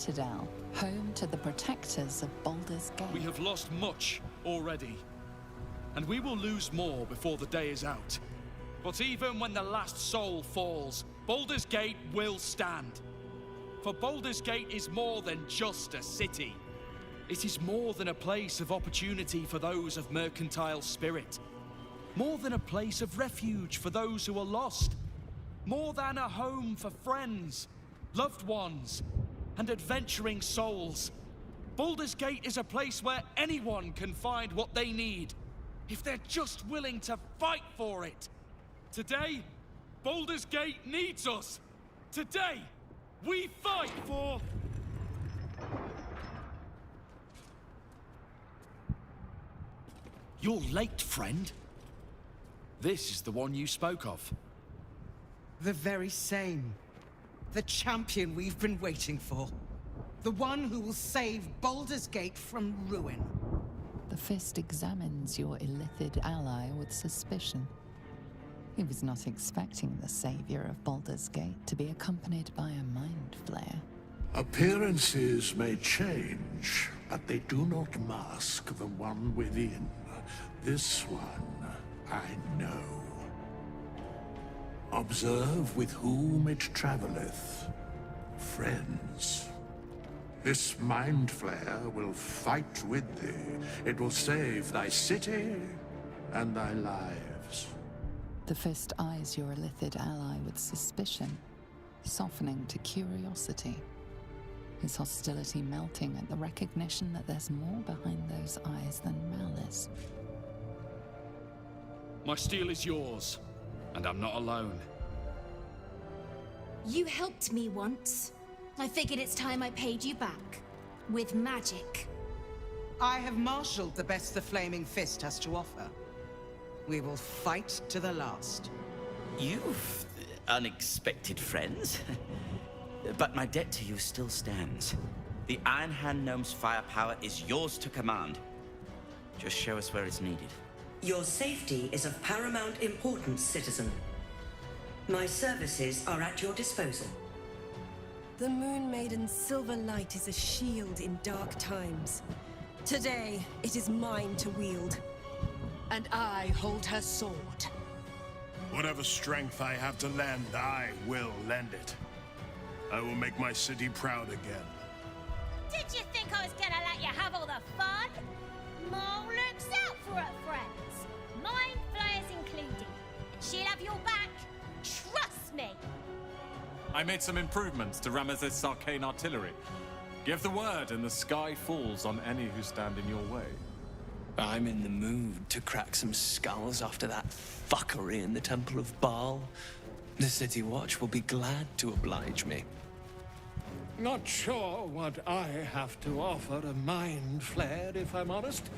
citadel, home to the protectors of Baldur's Gate. We have lost much already, and we will lose more before the day is out. But even when the last soul falls, Baldur's Gate will stand. For Baldur's Gate is more than just a city. It is more than a place of opportunity for those of mercantile spirit. More than a place of refuge for those who are lost. More than a home for friends, loved ones, and adventuring souls. Baldur's Gate is a place where anyone can find what they need, if they're just willing to fight for it. Today, Baldur's Gate needs us. Today, we fight for... You're late, friend. This is the one you spoke of. The very same. The champion we've been waiting for. The one who will save Baldur's Gate from ruin. The Fist examines your Illithid ally with suspicion. He was not expecting the savior of Baldur's Gate to be accompanied by a mind flayer. Appearances may change, but they do not mask the one within. This one, I know. Observe with whom it traveleth. Friends. This mind flayer will fight with thee. It will save thy city and thy lives. The Fist eyes your Illithid ally with suspicion, softening to curiosity. His hostility melting at the recognition that there's more behind those eyes than malice. My steel is yours, and I'm not alone. You helped me once. I figured it's time I paid you back. With magic. I have marshaled the best the Flaming Fist has to offer. We will fight to the last. You've unexpected friends. But my debt to you still stands. The Iron Hand Gnome's firepower is yours to command. Just show us where it's needed. Your safety is of paramount importance, citizen. My services are at your disposal. The Moon Maiden's silver light is a shield in dark times. Today, it is mine to wield. And I hold her sword. Whatever strength I have to lend, I will lend it. I will make my city proud again. Did you think I was gonna let you have all the fun? Mole looks out for her friends. Mind flayers included. And she'll have your back. Trust me. I made some improvements to Ramesses' arcane artillery. Give the word and the sky falls on any who stand in your way. I'm in the mood to crack some skulls after that fuckery in the Temple of Baal. The City Watch will be glad to oblige me. Not sure what I have to offer a mind flayer, if I'm honest.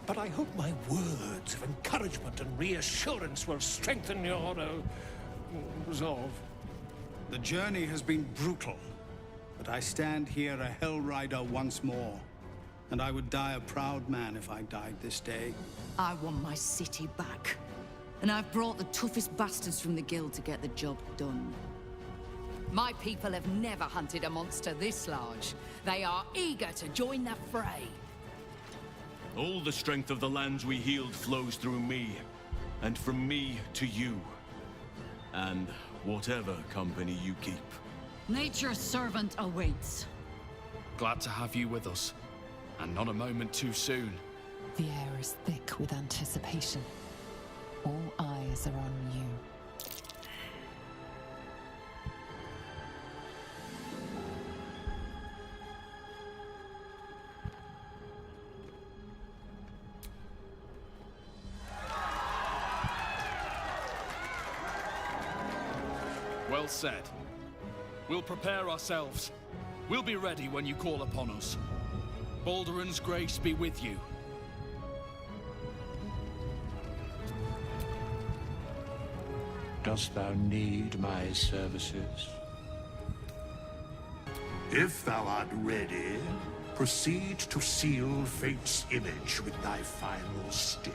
But I hope my words of encouragement and reassurance will strengthen your resolve. The journey has been brutal, but I stand here a Hell Rider once more. And I would die a proud man if I died this day. I want my city back. And I've brought the toughest bastards from the guild to get the job done. My people have never hunted a monster this large. They are eager to join the fray. All the strength of the lands we healed flows through me, and from me to you. And whatever company you keep. Nature's servant awaits. Glad to have you with us, and not a moment too soon. The air is thick with anticipation. All eyes are on you. Well said. We'll prepare ourselves. We'll be ready when you call upon us. Balduran's grace be with you. Dost thou need my services? If thou art ready, proceed to seal Fate's image with thy final stitch.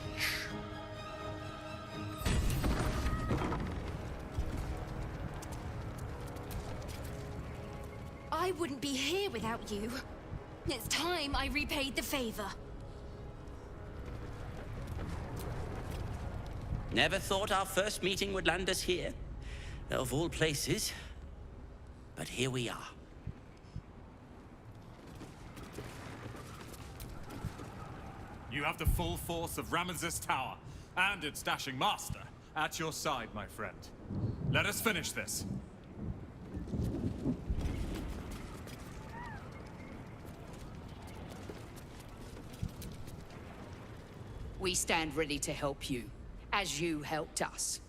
I I wouldn't be here without you. It's time I repaid the favor. Never thought our first meeting would land us here. Of all places. But here we are. You have the full force of Ramesses Tower and its dashing master at your side, my friend. Let us finish this. We stand ready to help you, as you helped us.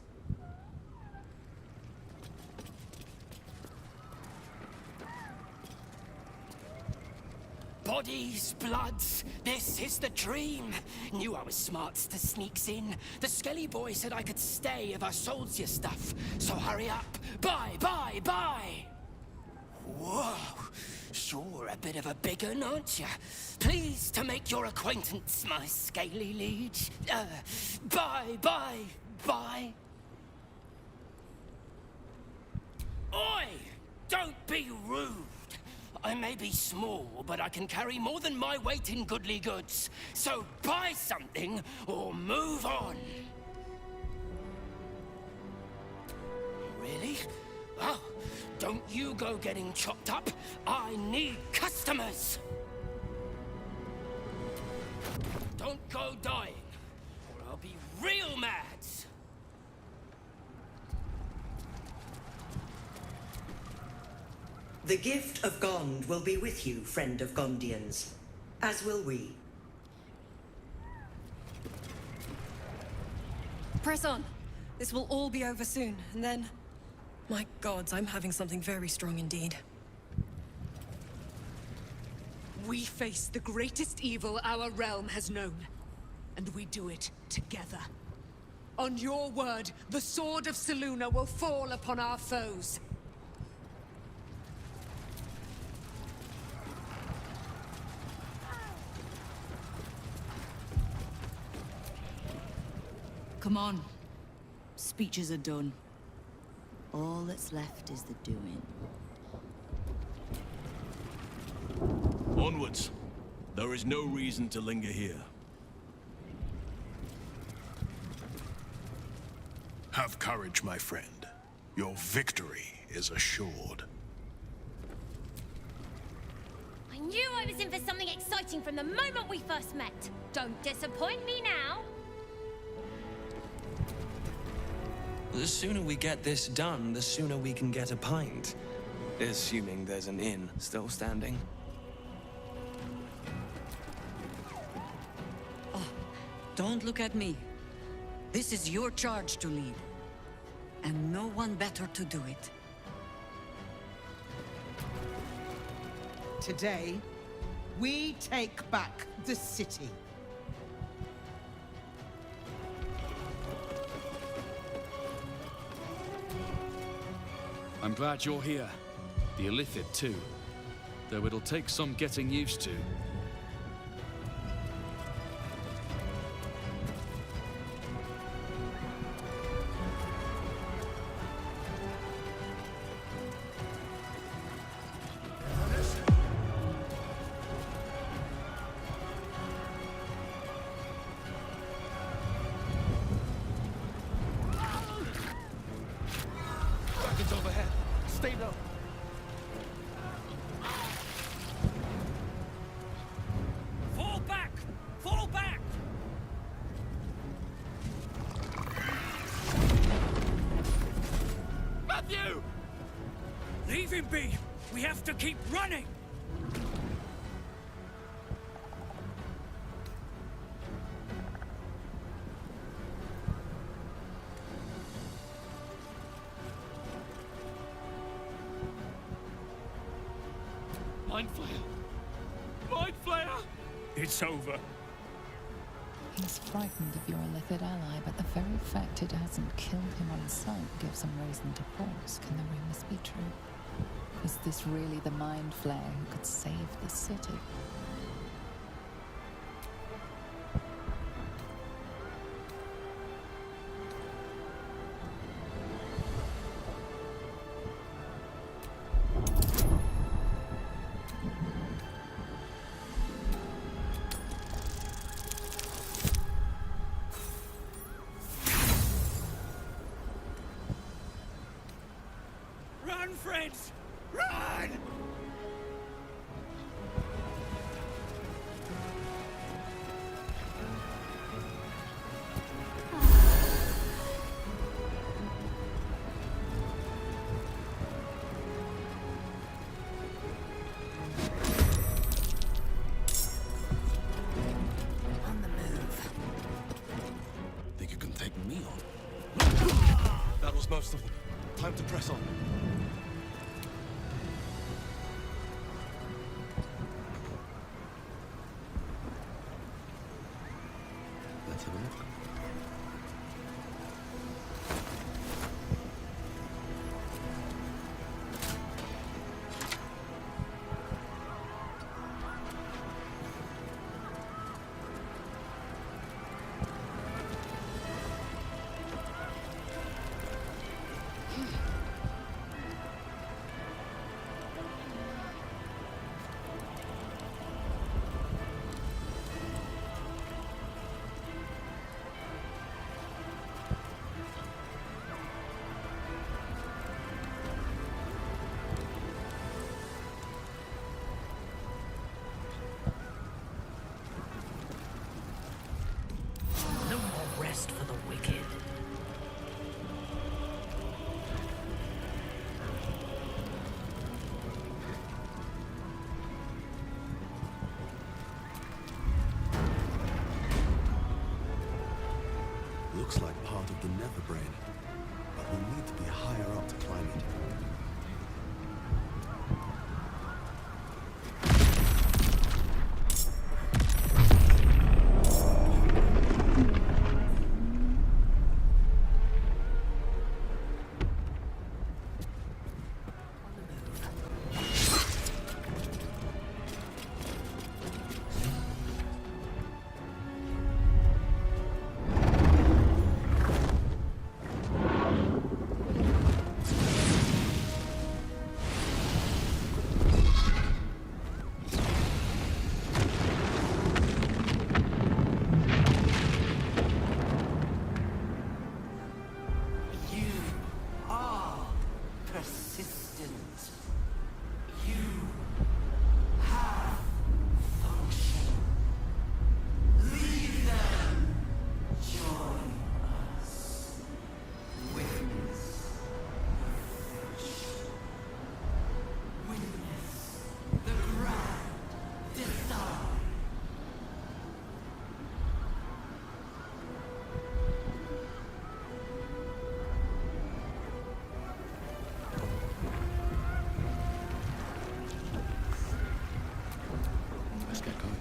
Bodies, bloods, this is the dream. Knew I was smart to sneaks in. The Skelly boy said I could stay if I sold your stuff. So hurry up. Bye, bye, bye. Whoa, sure a bit of a big un, aren't you? Pleased to make your acquaintance, my scaly liege. Bye, bye, bye. Oi! Don't be rude. I may be small, but I can carry more than my weight in goodly goods. So buy something or move on. Really? Oh, don't you go getting chopped up. I need customers. Don't go dying, or I'll be real mad. The gift of Gond will be with you, friend of Gondians. As will we. Press on. This will all be over soon, and then... My gods, I'm having something very strong indeed. We face the greatest evil our realm has known, and we do it together. On your word, the sword of Selûne will fall upon our foes. Come on. Speeches are done. All that's left is the doing. Onwards. There is no reason to linger here. Have courage, my friend. Your victory is assured. I knew I was in for something exciting from the moment we first met. Don't disappoint me now. The sooner we get this done, the sooner we can get a pint. Assuming there's an inn still standing. Oh, don't look at me. This is your charge to lead. And no one better to do it. Today, we take back the city. I'm glad you're here. The Illithid, too. Though it'll take some getting used to. Dragons overhead. Stay low. Fall back! Fall back! Matthew! Leave him be! We have to keep running! Mind Flayer! Mind Flayer! It's over. He's frightened of your Illithid ally, but the very fact it hasn't killed him on sight gives him reason to pause. Can the rumors be true? Is this really the Mind Flayer who could save the city? friends! Run! On the move. Think you can take me on? That was most of them. Time to press on. Let's have a look. No more rest for the wicked. Looks like part of the nether brain, but we'll need to be higher up to climb it. Let's get going.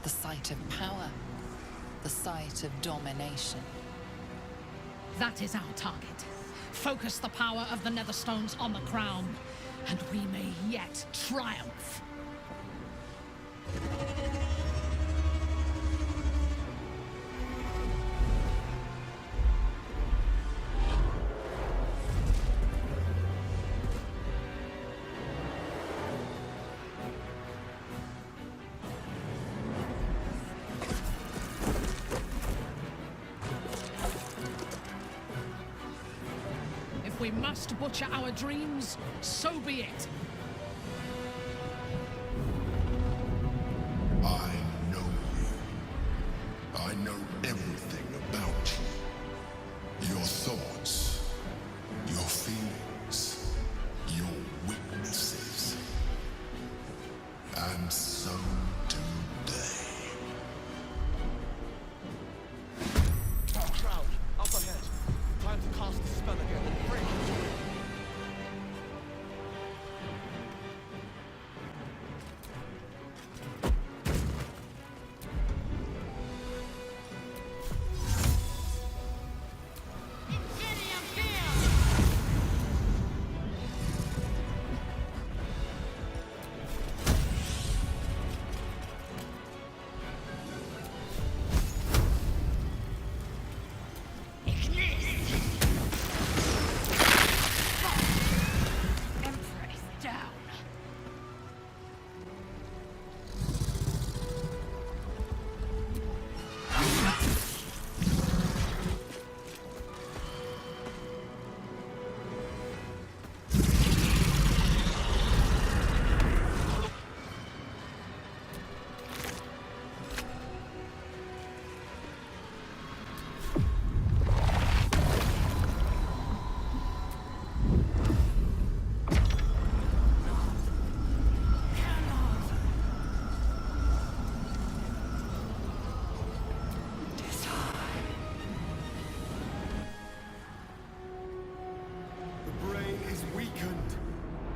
the site of power, the site of domination. That is our target. Focus the power of the Netherstones on the crown, and we may yet triumph. If we must butcher our dreams, so be it. I know you. I know everything about you. Your thoughts, your feelings, your weaknesses. And so do they. Crowd, up ahead. Time to cast the spell again and break it.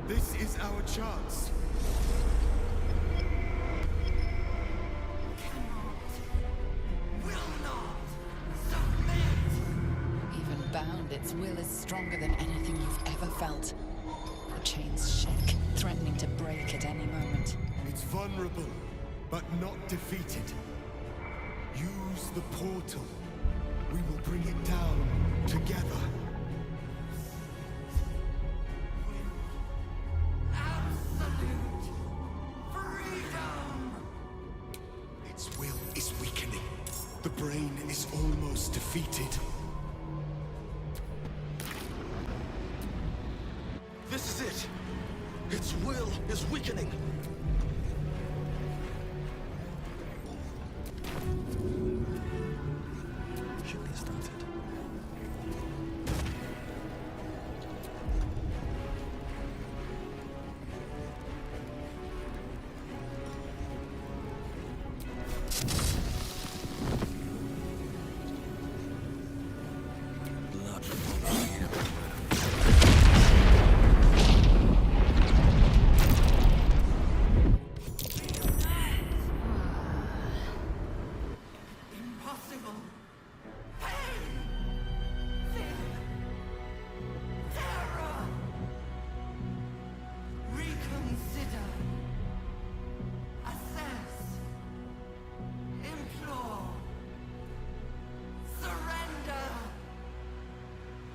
This is our chance. Even bound, its will is stronger than anything you've ever felt. The chains shake, threatening to break at any moment. It's vulnerable, but not defeated. Use the portal. We will bring it down together. Its will is weakening. The brain is almost defeated. This is it! Its will is weakening! Should be started.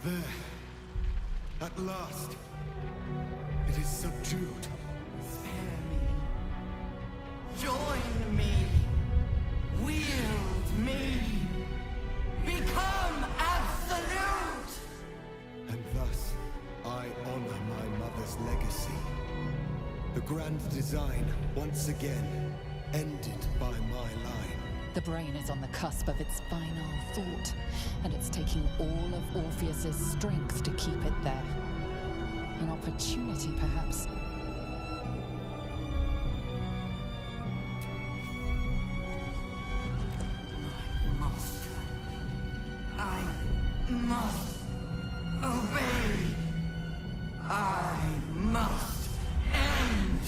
There. At last. It is subdued. Spare me. Join me. Wield me. Become absolute! And thus, I honor my mother's legacy. The grand design, once again, ended by my line. The brain is on the cusp of its final thought, and it's taking all of Orpheus's strength to keep it there. An opportunity, perhaps. I must obey. I must end.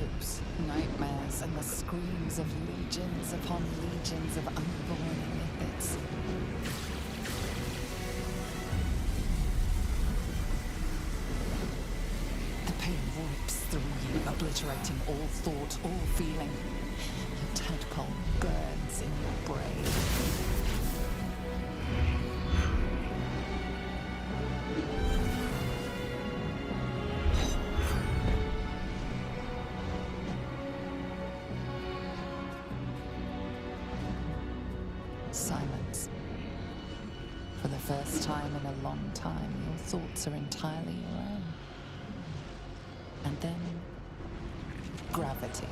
hopes, nightmares, and the screams of legions upon legions of unborn Illithids. The pain rips through you, obliterating all thought, all feeling. Your tadpole burns in your brain. Silence. For the first time in a long time, your thoughts are entirely your own. And then, gravity.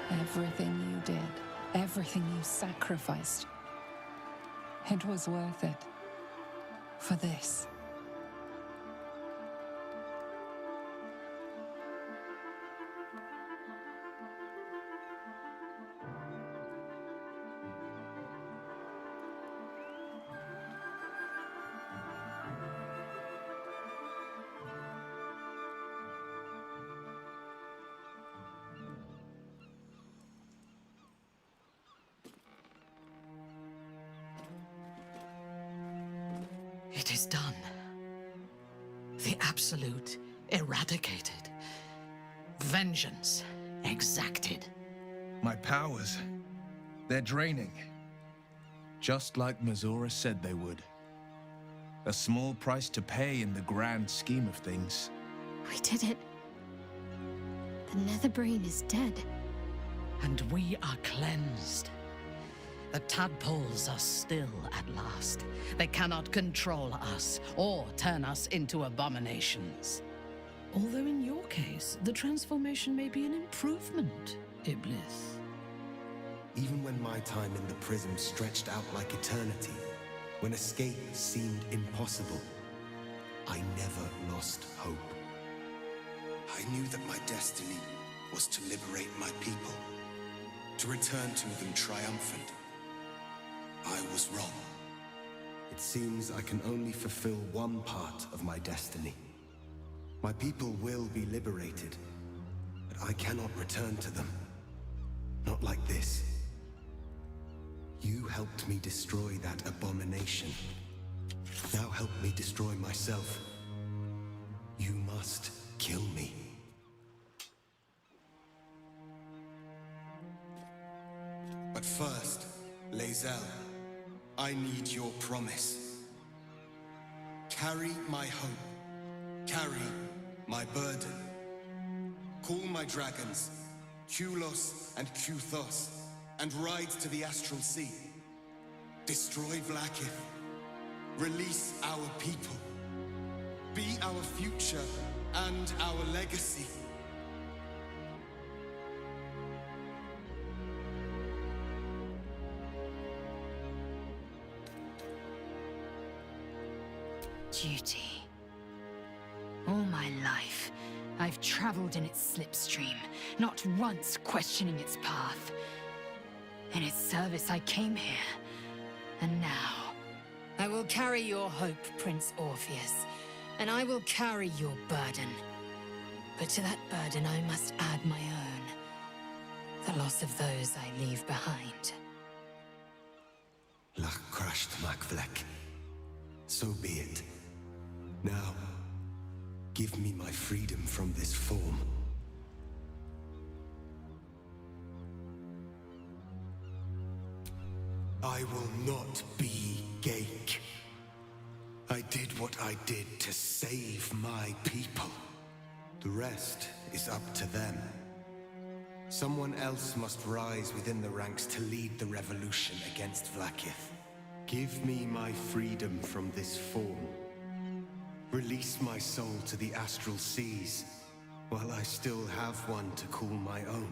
Everything you did, everything you sacrificed, it was worth it. For this. It is done. The Absolute eradicated. Vengeance exacted. My powers, they're draining. Just like Mazora said they would. A small price to pay in the grand scheme of things. We did it. The Netherbrain is dead. And we are cleansed. The tadpoles are still at last. They cannot control us or turn us into abominations. Although in your case, the transformation may be an improvement, Iblis. Even when my time in the prism stretched out like eternity, when escape seemed impossible, I never lost hope. I knew that my destiny was to liberate my people, to return to them triumphant. I was wrong. It seems I can only fulfill one part of my destiny. My people will be liberated, but I cannot return to them. Not like this. You helped me destroy that abomination. Now help me destroy myself. You must kill me. But first, Lae'zel, I need your promise. Carry my hope. Carry my burden. Call my dragons, Kulos and Kuthos, and ride to the Astral Sea. Destroy Vlaakith. Release our people. Be our future and our legacy. Duty. All my life, I've traveled in its slipstream, not once questioning its path. In its service I came here, and now I will carry your hope, Prince Orpheus, and I will carry your burden. But to that burden I must add my own, the loss of those I leave behind. Lach crashed Makvlek. So be it. Now, give me my freedom from this form. I will not be Ghaik. I did what I did to save my people. The rest is up to them. Someone else must rise within the ranks to lead the revolution against Vlaakith. Give me my freedom from this form. Release my soul to the astral seas, while I still have one to call my own.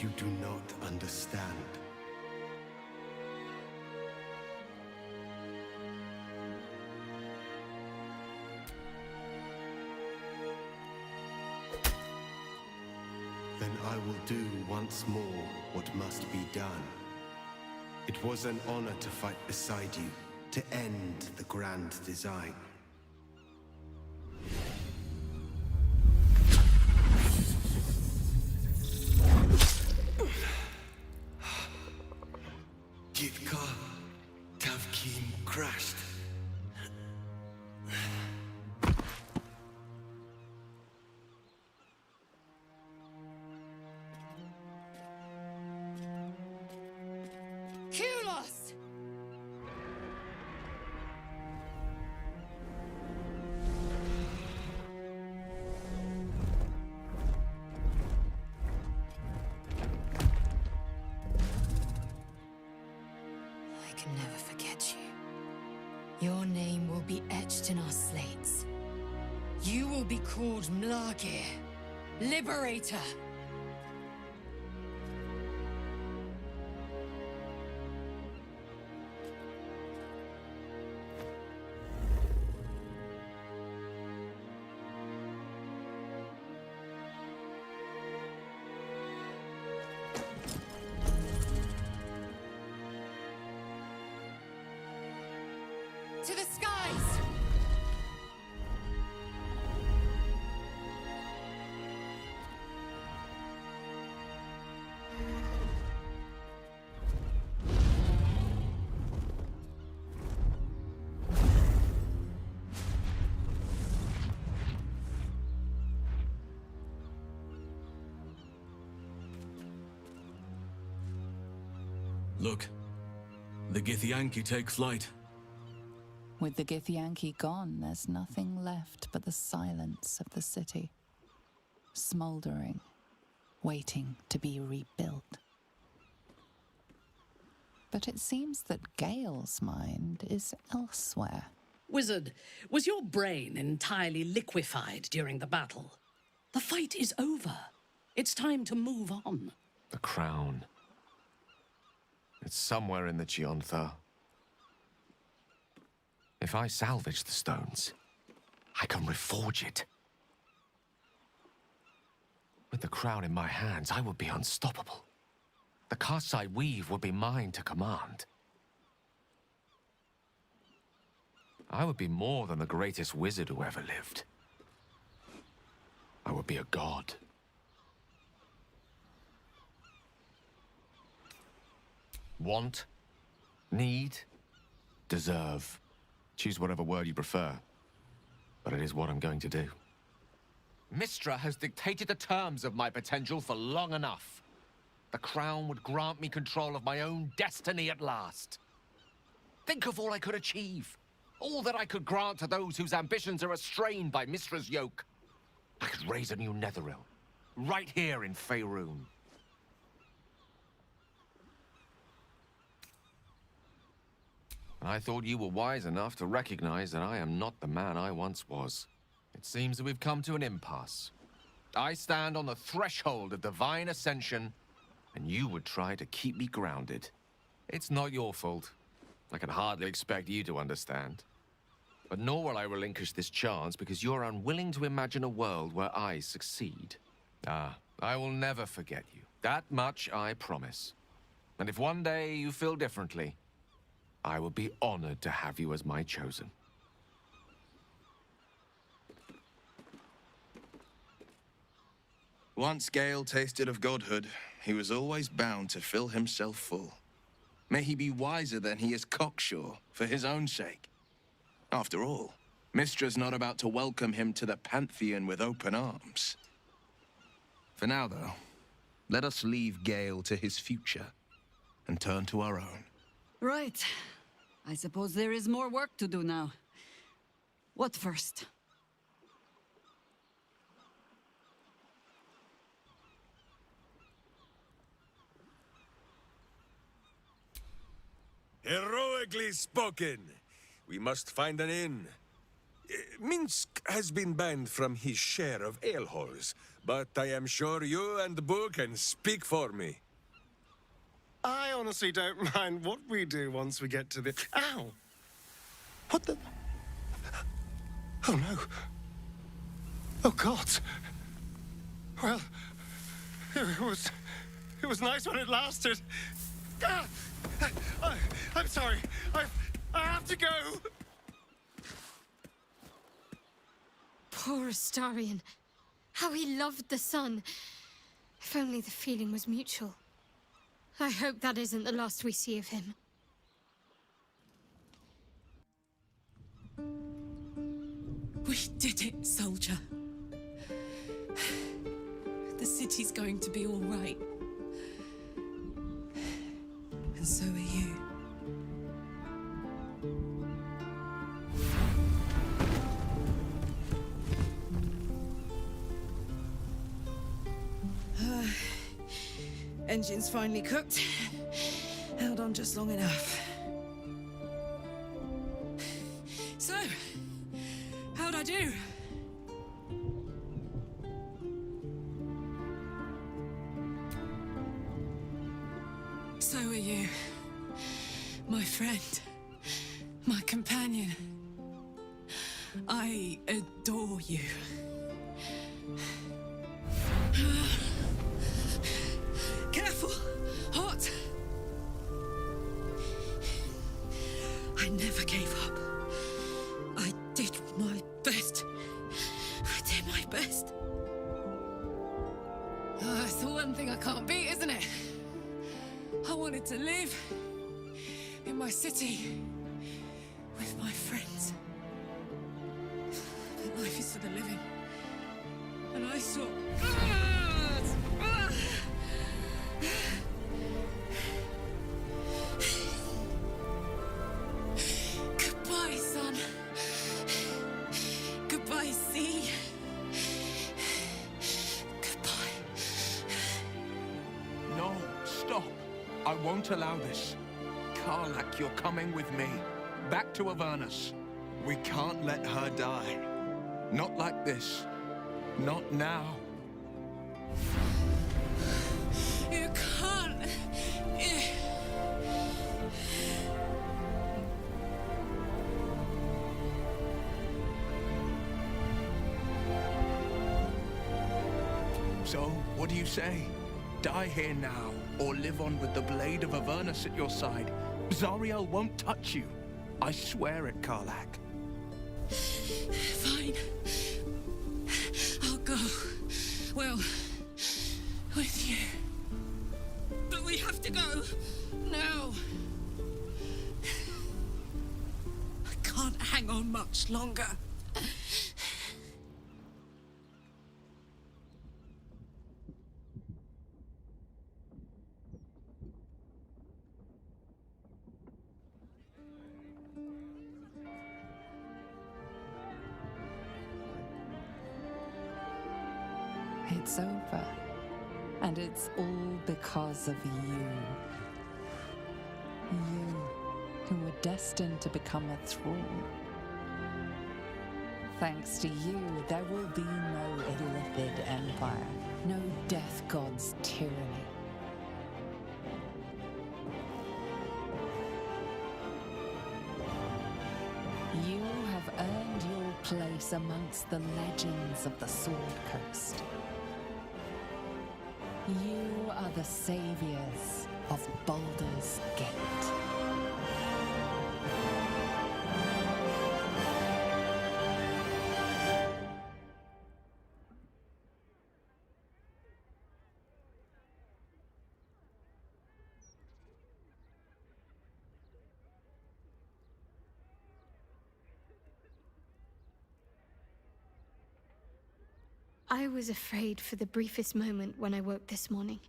You do not understand. Then I will do once more what must be done. It was an honor to fight beside you, to end the grand design. Crashed. Kulos! I can never forget you. Your name will be etched in our slates. You will be called Mlagir, Liberator. To the skies! Look, The Githyanki take flight. With the Githyanki gone, there's nothing left but the silence of the city, smouldering, waiting to be rebuilt. But it seems that Gale's mind is elsewhere. Wizard, was your brain entirely liquefied during the battle? The fight is over. It's time to move on. The crown. It's somewhere in the Gionthar. If I salvage the stones, I can reforge it. With the crown in my hands, I would be unstoppable. The casts I weave would be mine to command. I would be more than the greatest wizard who ever lived. I would be a god. Want, need, deserve. Choose whatever word you prefer. But it is what I'm going to do. Mystra has dictated the terms of my potential for long enough. The crown would grant me control of my own destiny at last. Think of all I could achieve. All that I could grant to those whose ambitions are restrained by Mystra's yoke. I could raise a new Netheril, right here in Faerun. I thought you were wise enough to recognize that I am not the man I once was. It seems that we've come to an impasse. I stand on the threshold of divine ascension, and you would try to keep me grounded. It's not your fault. I can hardly expect you to understand. But nor will I relinquish this chance because you're unwilling to imagine a world where I succeed. Ah, I will never forget you. That much I promise. And if one day you feel differently, I will be honored to have you as my chosen. Once Gale tasted of godhood, he was always bound to fill himself full. May he be wiser than he is cocksure, for his own sake. After all, Mystra's not about to welcome him to the Pantheon with open arms. For now, though, let us leave Gale to his future and turn to our own. Right. I suppose there is more work to do now. What first? Heroically spoken. We must find an inn. Minsk has been banned from his share of alehalls, but I am sure you and Boo can speak for me. I honestly don't mind what we do once we get to the... Ow! What the... Oh, no. Oh, God. Well, it was nice when it lasted. Ah! I'm sorry. I have to go. Poor Astarion. How he loved the sun. If only the feeling was mutual. I hope that isn't the last we see of him. We did it, soldier. The city's going to be all right. And so are you. Engine's finally cooked. Held on just long enough. So, how'd I do? So are you. My friend. My companion. I adore you. Careful! Hot! I never gave up. I did my best. I did my best. It's the one thing I can't beat, isn't it? I wanted to live in my city with my friends. But life is for the living. And I saw... won't allow this. Karlach, you're coming with me. Back to Avernus. We can't let her die. Not like this. Not now. You can't. So, what do you say? Die here now, or live on with the blade of Avernus at your side. Zariel won't touch you. I swear it, Karlach. Fine. I'll go. Well, with you. But we have to go. Now. I can't hang on much longer. It's over. And it's all because of you. You, who were destined to become a thrall. Thanks to you, there will be no Illithid empire, no death god's tyranny. You have earned your place amongst the legends of the Sword Coast. You are the saviors of Baldur's Gate. I was afraid for the briefest moment when I woke this morning.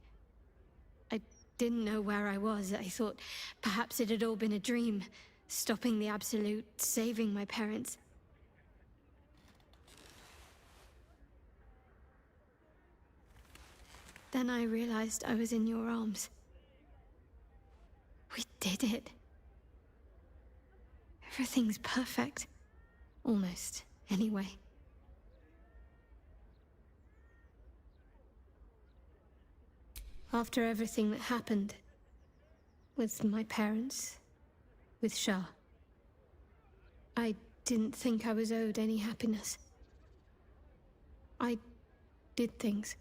I didn't know where I was. I thought perhaps it had all been a dream, stopping the Absolute, saving my parents. Then I realized I was in your arms. We did it. Everything's perfect. Almost, anyway. After everything that happened, with my parents, with Shah, I didn't think I was owed any happiness. I did things.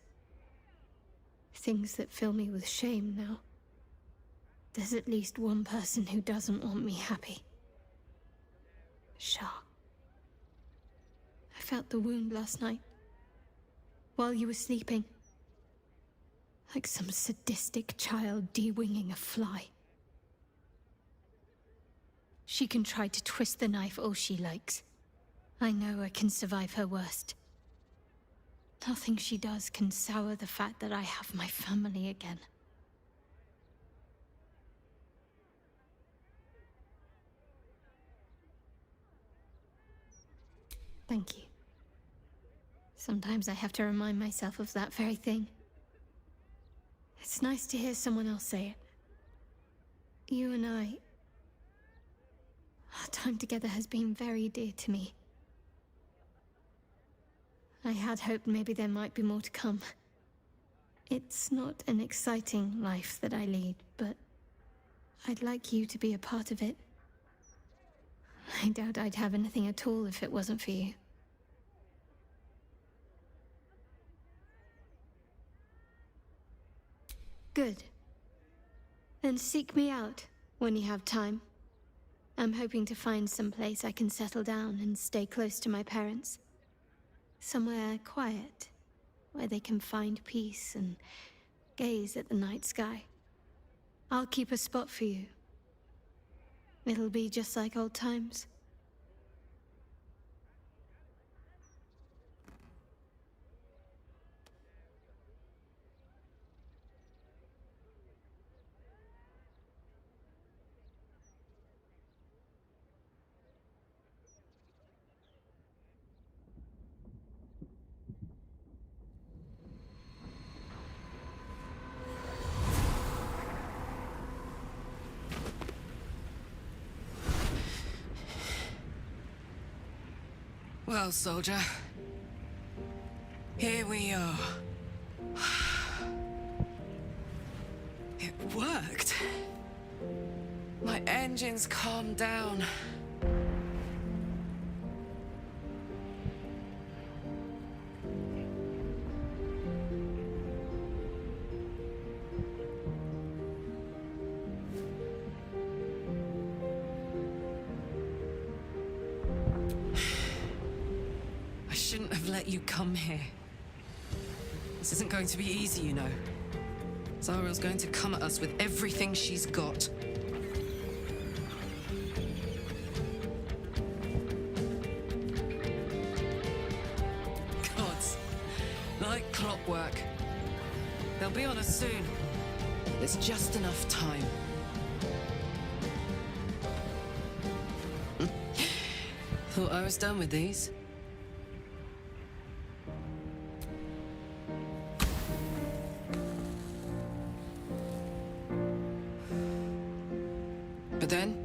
Things that fill me with shame now. There's at least one person who doesn't want me happy. Shah. I felt the wound last night, while you were sleeping. Like some sadistic child de-winging a fly. She can try to twist the knife all she likes. I know I can survive her worst. Nothing she does can sour the fact that I have my family again. Thank you. Sometimes I have to remind myself of that very thing. It's nice to hear someone else say it. You and I... Our time together has been very dear to me. I had hoped maybe there might be more to come. It's not an exciting life that I lead, but I'd like you to be a part of it. I doubt I'd have anything at all if it wasn't for you. Good. Then seek me out when you have time. I'm hoping to find some place I can settle down and stay close to my parents. Somewhere quiet, where they can find peace and gaze at the night sky. I'll keep a spot for you. It'll be just like old times. Well, soldier, here we are. It worked. My engines calmed down. I shouldn't have let you come here. This isn't going to be easy, you know. Zariel's going to come at us with everything she's got. Gods, like clockwork. They'll be on us soon. There's just enough time. Thought I was done with these. But then,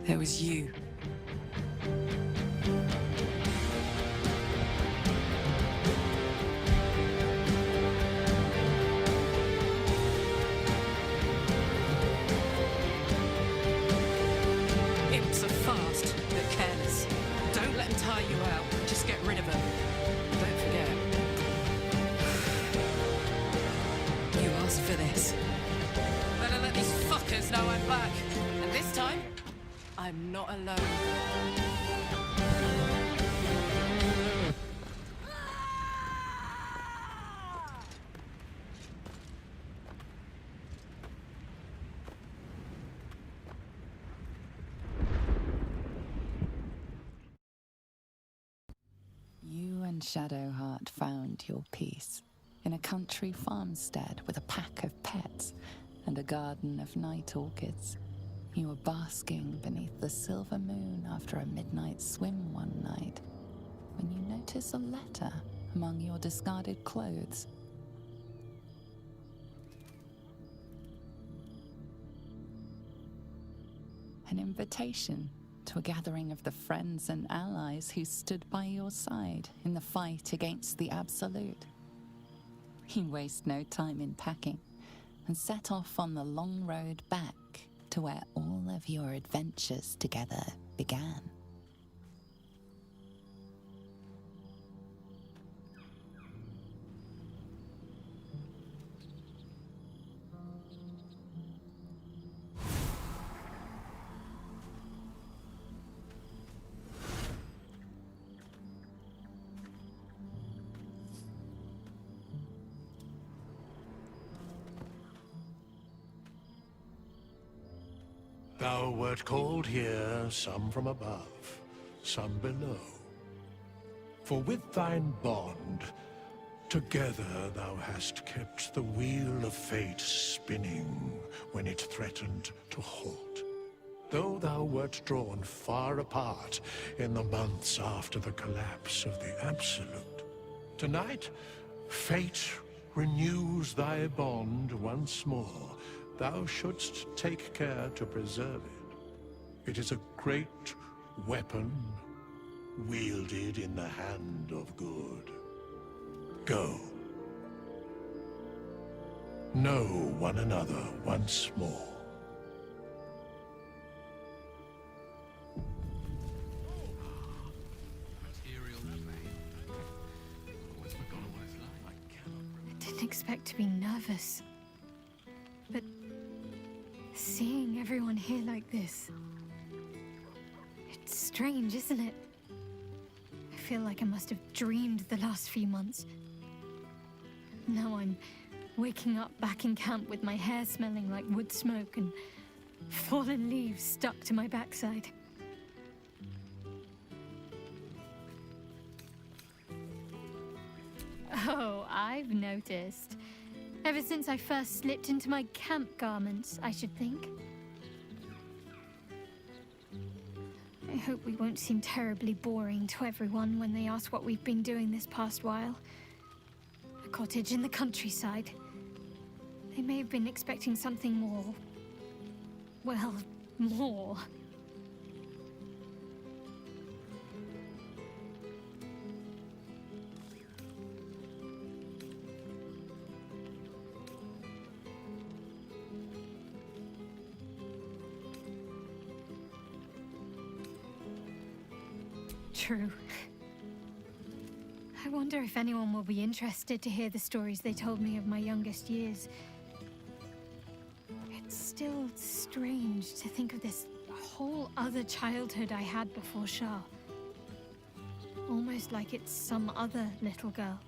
there was you. Imps are fast, but careless. Don't let them tire you out. Just get rid of them. Don't forget. You asked for this. Better let these fuckers know I'm back. And this time, I'm not alone. You and Shadowheart found your peace in a country farmstead with a pack of pets and a garden of night orchids. You were basking beneath the silver moon after a midnight swim one night when you notice a letter among your discarded clothes. An invitation to a gathering of the friends and allies who stood by your side in the fight against the Absolute. You waste no time in packing and set off on the long road back to where all of your adventures together began. Thou wert called here, some from above, some below. For with thine bond, together thou hast kept the wheel of fate spinning when it threatened to halt. Though thou wert drawn far apart in the months after the collapse of the Absolute, tonight, fate renews thy bond once more. Thou shouldst take care to preserve it. It is a great weapon, wielded in the hand of good. Go. Know one another once more. I didn't expect to be nervous. But seeing everyone here like this, it's strange, isn't it? I feel like I must have dreamed the last few months. Now I'm waking up back in camp with my hair smelling like wood smoke and fallen leaves stuck to my backside. Oh, I've noticed. Ever since I first slipped into my camp garments, I should think. I hope we won't seem terribly boring to everyone when they ask what we've been doing this past while. A cottage in the countryside. They may have been expecting something more... well, more. True. I wonder if anyone will be interested to hear the stories they told me of my youngest years. It's still strange to think of this whole other childhood I had before Shah. Almost like it's some other little girl.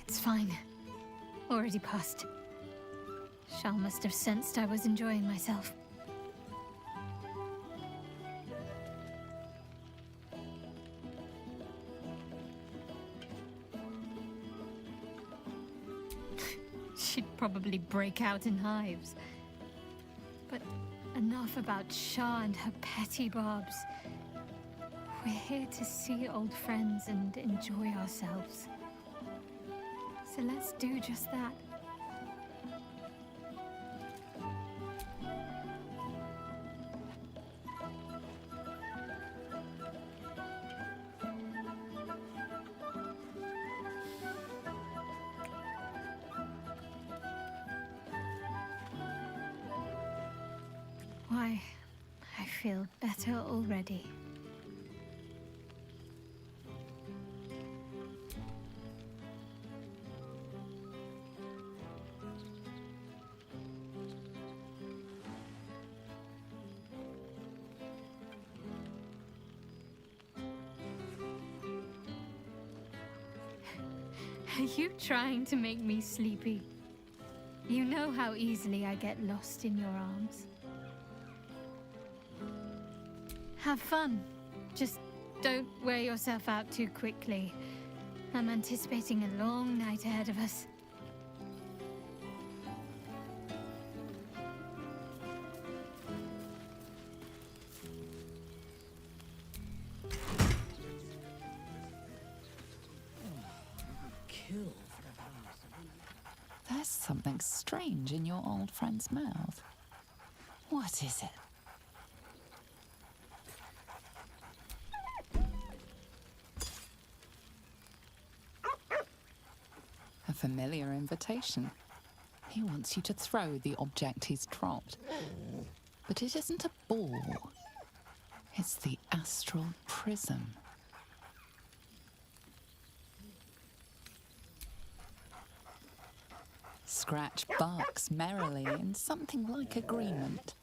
It's fine. Already passed. Shah must have sensed I was enjoying myself. She'd probably break out in hives. But enough about Shah and her petty barbs. We're here to see old friends and enjoy ourselves. So let's do just that. Why, I feel better already. Are you trying to make me sleepy? You know how easily I get lost in your arms. Have fun. Just don't wear yourself out too quickly. I'm anticipating a long night ahead of us. There's something strange in your old friend's mouth. What is it? A familiar invitation. He wants you to throw the object he's dropped. But it isn't a ball. It's the astral prism. Scratch barks merrily in something like agreement.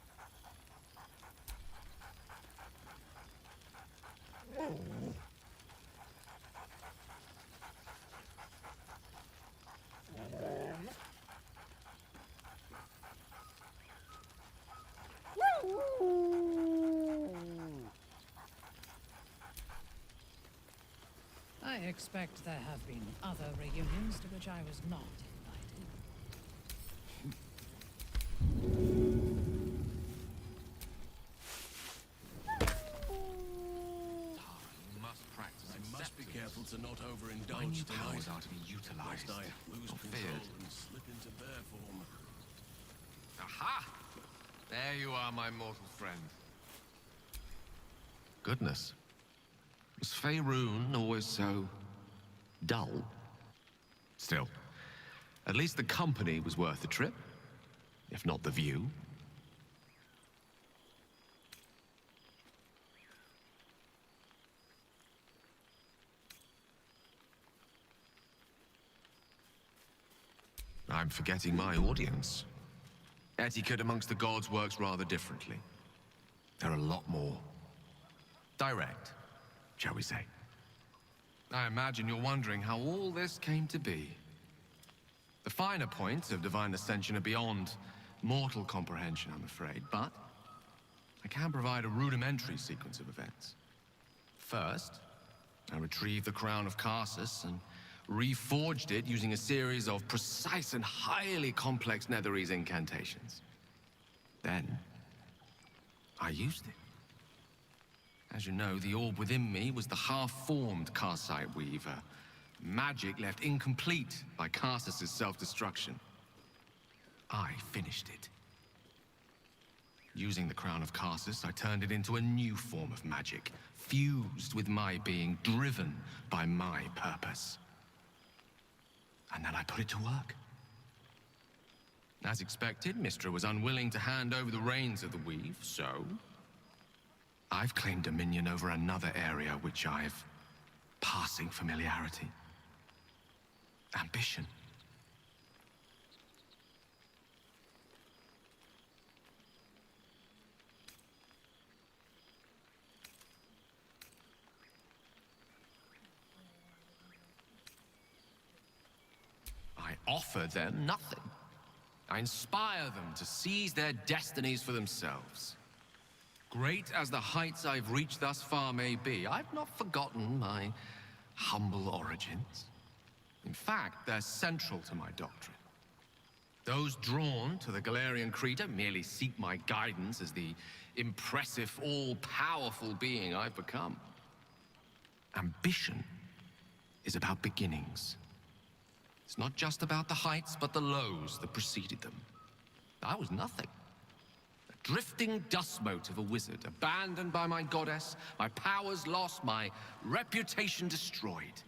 I expect there have been other reunions to which I was not I must be careful to not overindulge tonight. Powers are to be utilized, Lest I lose not control feared. and slip into bear form. Aha! There you are, my mortal friend. Goodness. Was Faerun always so dull? Still, at least the company was worth the trip, if not the view. I'm forgetting my audience. Etiquette amongst the gods works rather differently. They're a lot more direct, shall we say. I imagine you're wondering how all this came to be. The finer points of divine ascension are beyond mortal comprehension, I'm afraid, but I can provide a rudimentary sequence of events. First, I retrieved the crown of Karsus and reforged it using a series of precise and highly complex Netherese incantations. Then, I used it. As you know, the orb within me was the half-formed Karsite Weaver. Magic left incomplete by Karsus' self-destruction. I finished it. Using the crown of Karsus, I turned it into a new form of magic, fused with my being, driven by my purpose. And then I put it to work. As expected, Mystra was unwilling to hand over the reins of the weave, so I've claimed dominion over another area which I've passing familiarity. Ambition. I offer them nothing. I inspire them to seize their destinies for themselves. Great as the heights I've reached thus far may be, I've not forgotten my humble origins. In fact, they're central to my doctrine. Those drawn to the Galarian Creed don't merely seek my guidance as the impressive, all-powerful being I've become. Ambition is about beginnings. It's not just about the heights, but the lows that preceded them. I was nothing. A drifting dust mote of a wizard, abandoned by my goddess, my powers lost, my reputation destroyed.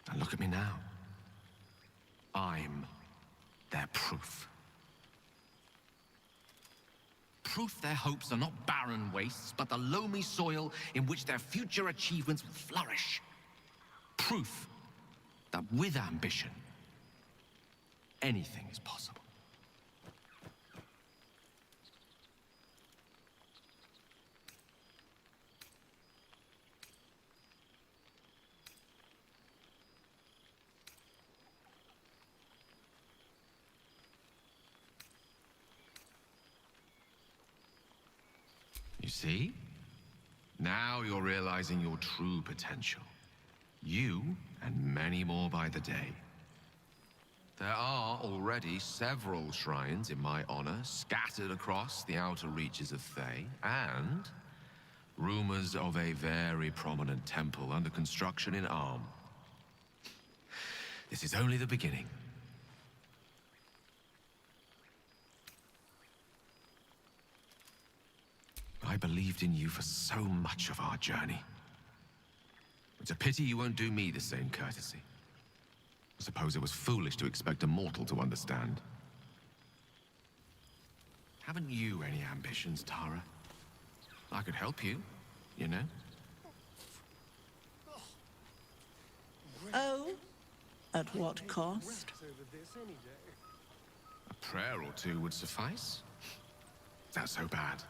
And look at me now. I'm their proof. Proof their hopes are not barren wastes, but the loamy soil in which their future achievements will flourish. Proof that with ambition, anything is possible. You see? Now you're realizing your true potential. You, and many more by the day. There are already several shrines in my honor scattered across the outer reaches of Thay, and rumors of a very prominent temple under construction in Arm. This is only the beginning. I believed in you for so much of our journey. It's a pity you won't do me the same courtesy. I suppose it was foolish to expect a mortal to understand. Haven't you any ambitions, Tara? I could help you, you know? Oh? At what cost? A prayer or two would suffice. Is that so bad?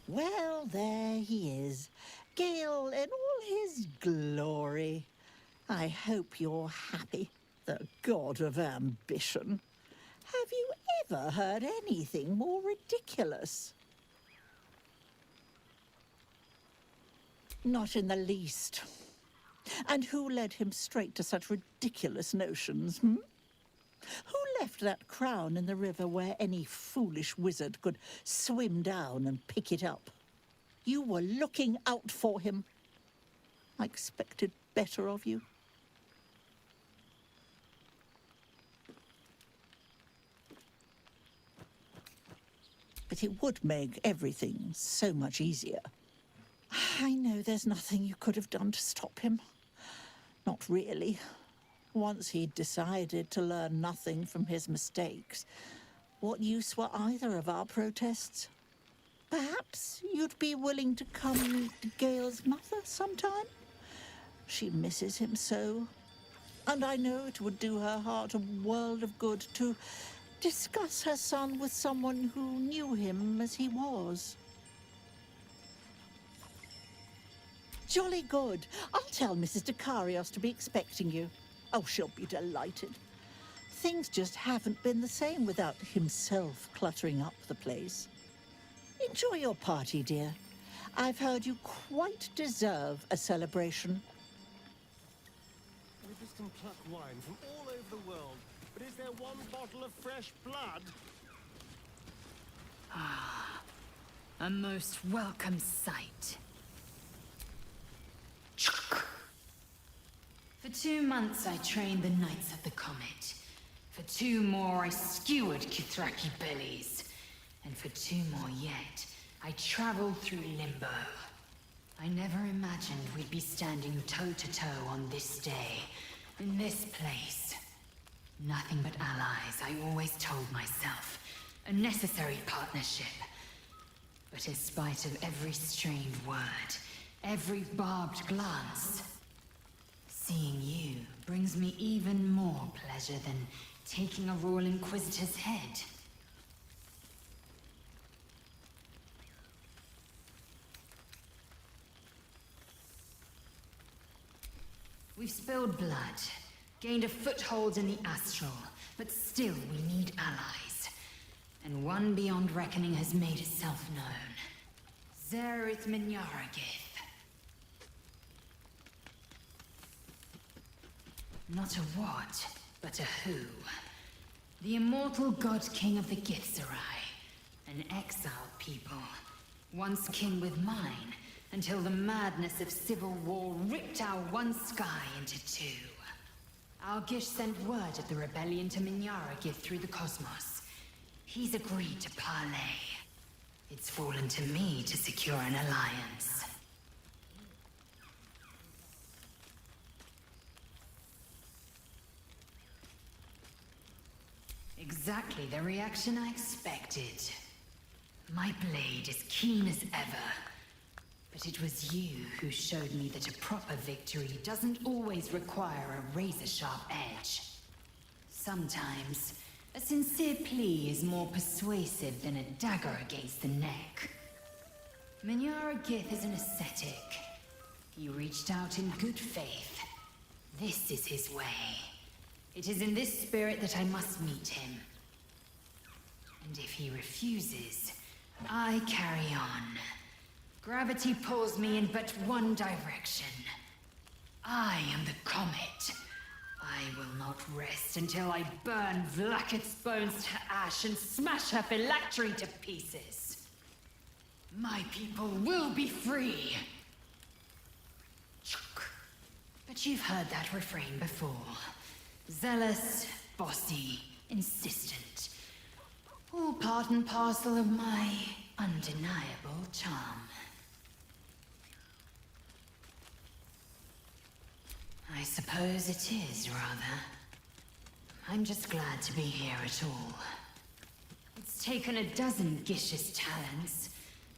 Well, there he is. Gale in all his glory. I hope you're happy, the god of ambition. Have you ever heard anything more ridiculous? Not in the least. And who led him straight to such ridiculous notions, Who left that crown in the river where any foolish wizard could swim down and pick it up? You were looking out for him. I expected better of you. But it would make everything so much easier. I know there's nothing you could have done to stop him. Not really. Once he'd decided to learn nothing from his mistakes, what use were either of our protests? Perhaps you'd be willing to come meet Gale's mother sometime? She misses him so. And I know it would do her heart a world of good to discuss her son with someone who knew him as he was. Jolly good. I'll tell Mrs. Dekarios to be expecting you. Oh, she'll be delighted. Things just haven't been the same without himself cluttering up the place. Enjoy your party, dear. I've heard you quite deserve a celebration. Witness can pluck wine from all over the world, but is there one bottle of fresh blood? Ah, a most welcome sight. For 2 months I trained the Knights of the Comet. For 2 more I skewered Kithraki bellies. And for 2 more yet, I traveled through Limbo. I never imagined we'd be standing toe-to-toe on this day, in this place. Nothing but allies, I always told myself. a necessary partnership. But in spite of every strained word, every barbed glance, seeing you brings me even more pleasure than taking a Royal Inquisitor's head. We've spilled blood, gained a foothold in the astral, but still we need allies. And one beyond reckoning has made itself known. Zerith Minyaragith. Not a what, but a who. The immortal god king of the Githzerai. An exiled people. Once kin with mine, until the madness of civil war ripped our one sky into two. Algish sent word of the rebellion to Minyaragith through the cosmos. He's agreed to parley. It's fallen to me to secure an alliance. Exactly the reaction I expected. My blade is keen as ever. But it was you who showed me that a proper victory doesn't always require a razor-sharp edge. Sometimes, a sincere plea is more persuasive than a dagger against the neck. Minyaragith is an ascetic. He reached out in good faith. This is his way. It is in this spirit that I must meet him. And if he refuses, I carry on. Gravity pulls me in but one direction. I am the comet. I will not rest until I burn Vlaakith's bones to ash and smash her phylactery to pieces. My people will be free. But you've heard that refrain before. Zealous, bossy, insistent. All part and parcel of my undeniable charm. I suppose it is, rather. I'm just glad to be here at all. It's taken a dozen Gish's talents,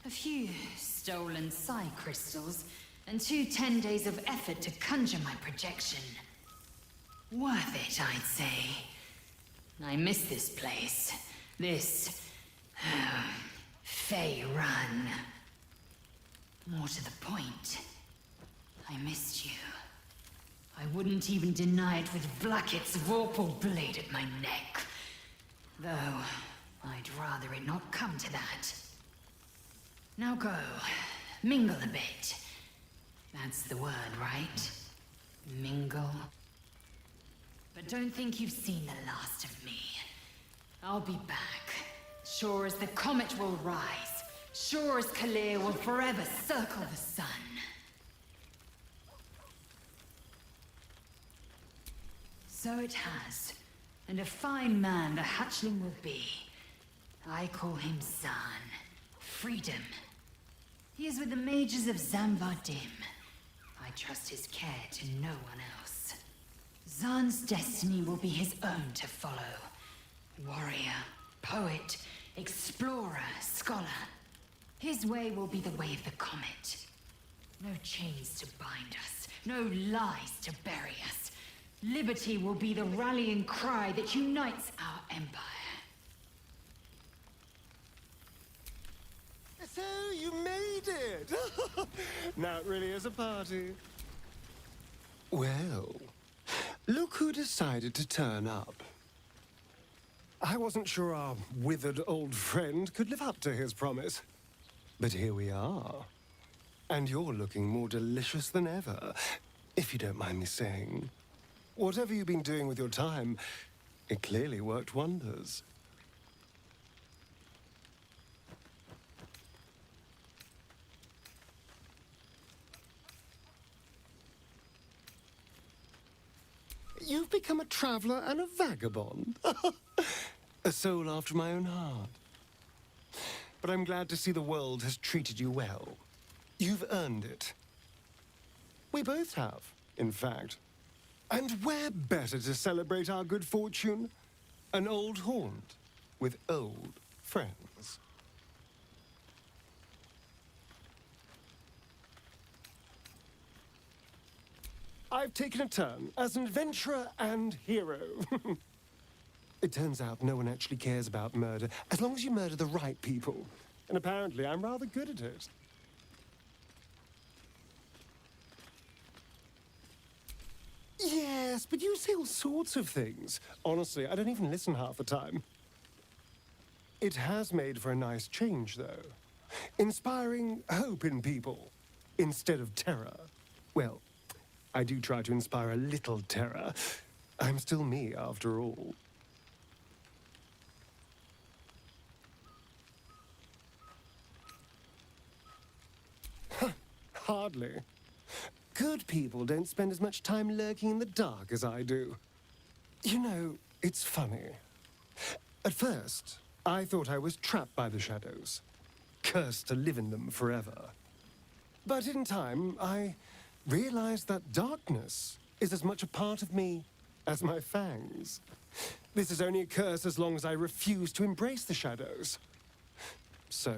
a few stolen psi crystals, and 2 10 days of effort to conjure my projection. Worth it, I'd say. I miss this place. This... Fey Run. More to the point, I missed you. I wouldn't even deny it with Vlaakith's vorpal blade at my neck. Though, I'd rather it not come to that. Now go. Mingle a bit. That's the word, right? Mingle. But don't think you've seen the last of me. I'll be back. Sure as the comet will rise. Sure as Kalir will forever circle the sun. So it has, and a fine man the hatchling will be. I call him Zaan. Freedom. He is with the mages of Zamvardim. I trust his care to no one else. Zaan's destiny will be his own to follow. Warrior, poet, explorer, scholar. His way will be the way of the comet. No chains to bind us, no lies to bury us. Liberty will be the rallying cry that unites our empire. So you made it! Now it really is a party. Well, look who decided to turn up. I wasn't sure our withered old friend could live up to his promise. But here we are. And you're looking more delicious than ever, if you don't mind me saying. Whatever you've been doing with your time, it clearly worked wonders. You've become a traveler and a vagabond. A soul after my own heart. But I'm glad to see the world has treated you well. You've earned it. We both have, in fact. And where better to celebrate our good fortune? An old haunt with old friends. I've taken a turn as an adventurer and hero. It turns out no one actually cares about murder, as long as you murder the right people. And apparently I'm rather good at it. Yes, but you say all sorts of things. Honestly, I don't even listen half the time. It has made for a nice change, though. Inspiring hope in people, instead of terror. Well, I do try to inspire a little terror. I'm still me, after all. Hardly. Good people don't spend as much time lurking in the dark as I do. You know, it's funny. At first, I thought I was trapped by the shadows, cursed to live in them forever. But in time, I realized that darkness is as much a part of me as my fangs. This is only a curse as long as I refuse to embrace the shadows. So,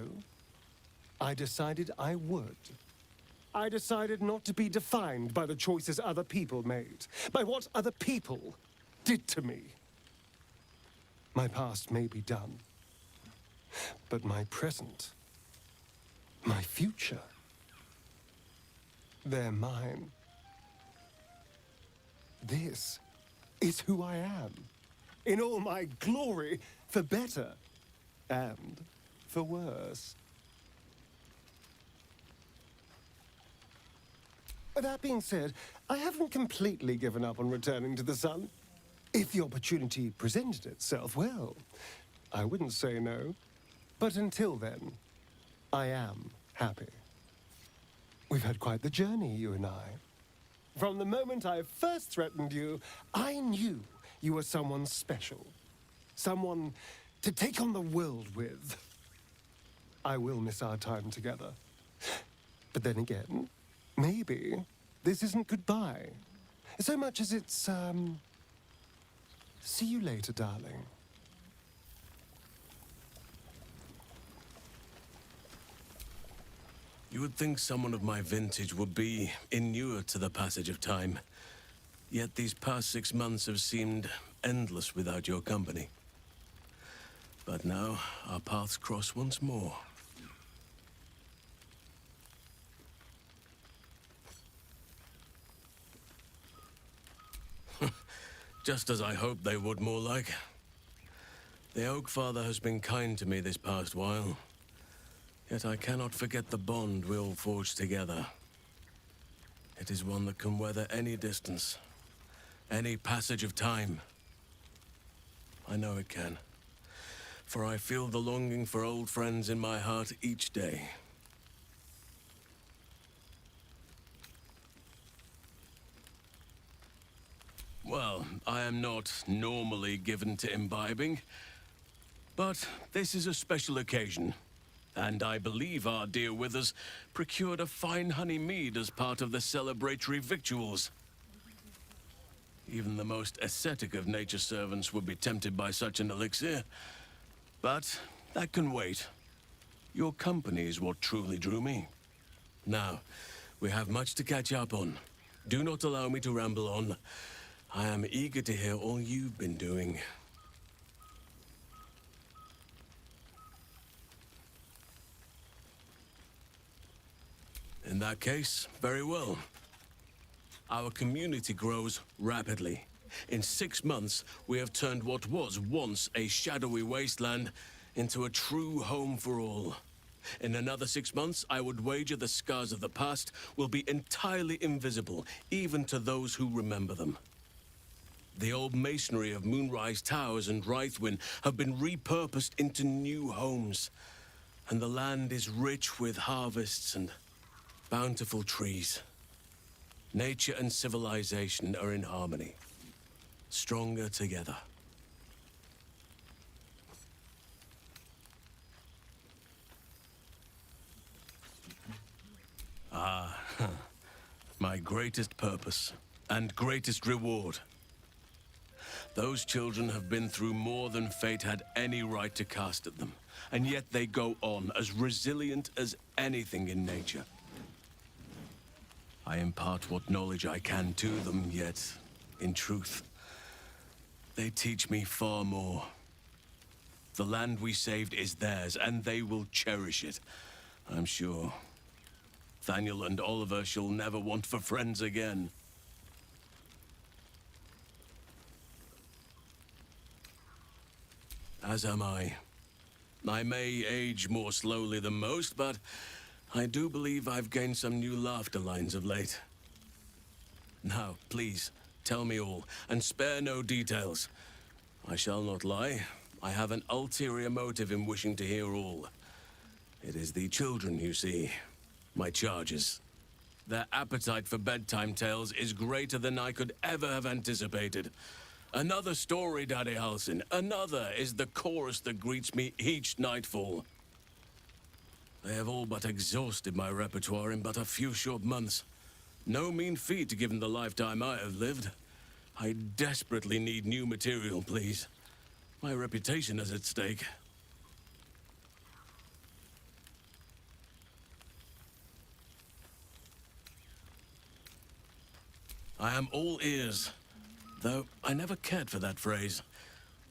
I decided I would. I decided not to be defined by the choices other people made, by what other people did to me. My past may be done, but my present, my future, they're mine. This is who I am, in all my glory, for better and for worse. That being said, I haven't completely given up on returning to the sun. If the opportunity presented itself, well, I wouldn't say no. But until then, I am happy. We've had quite the journey, you and I. From the moment I first threatened you, I knew you were someone special. Someone to take on the world with. I will miss our time together. But then again, maybe this isn't goodbye. So much as it's, see you later, darling. You would think someone of my vintage would be inured to the passage of time. Yet these past 6 months have seemed endless without your company. But now, our paths cross once more. Just as I hoped they would, more like. The Oak Father has been kind to me this past while. Yet I cannot forget the bond we all forged together. It is one that can weather any distance, any passage of time. I know it can, for I feel the longing for old friends in my heart each day. Well, I am not normally given to imbibing, but this is a special occasion. And I believe our dear Withers procured a fine honey mead as part of the celebratory victuals. Even the most ascetic of nature's servants would be tempted by such an elixir. But that can wait. Your company is what truly drew me. Now, we have much to catch up on. Do not allow me to ramble on. I am eager to hear all you've been doing. In that case, very well. Our community grows rapidly. In 6 months, we have turned what was once a shadowy wasteland into a true home for all. In another 6 months, I would wager the scars of the past will be entirely invisible, even to those who remember them. The old masonry of Moonrise Towers and Rythwin have been repurposed into new homes, and the land is rich with harvests and bountiful trees. Nature and civilization are in harmony, stronger together. Ah, my greatest purpose and greatest reward. Those children have been through more than fate had any right to cast at them, and yet they go on as resilient as anything in nature. I impart what knowledge I can to them, yet, in truth, they teach me far more. The land we saved is theirs, and they will cherish it, I'm sure. Thaniel and Oliver shall never want for friends again. As am I. I may age more slowly than most, but I do believe I've gained some new laughter lines of late. Now, please, tell me all, and spare no details. I shall not lie. I have an ulterior motive in wishing to hear all. It is the children, you see, my charges. Their appetite for bedtime tales is greater than I could ever have anticipated. Another story, Daddy Halsin. Another is the chorus that greets me each nightfall. They have all but exhausted my repertoire in but a few short months. No mean feat given the lifetime I have lived. I desperately need new material, please. My reputation is at stake. I am all ears. Though I never cared for that phrase.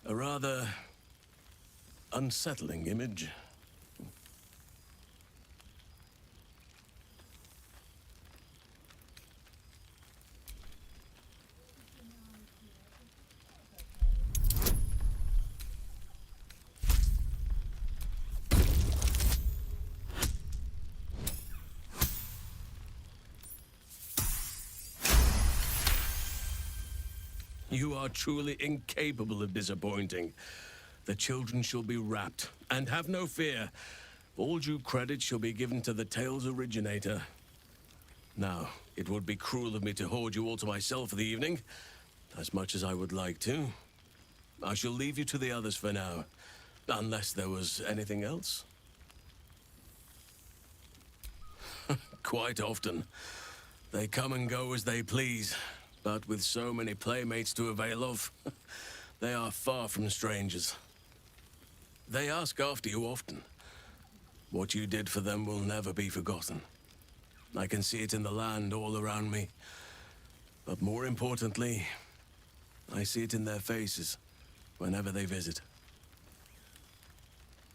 A rather unsettling image. You are truly incapable of disappointing. The children shall be wrapped, and have no fear. All due credit shall be given to the tale's originator. Now, it would be cruel of me to hoard you all to myself for the evening, as much as I would like to. I shall leave you to the others for now, unless there was anything else. Quite often. They come and go as they please. But with so many playmates to avail of, they are far from strangers. They ask after you often. What you did for them will never be forgotten. I can see it in the land all around me. But more importantly, I see it in their faces whenever they visit.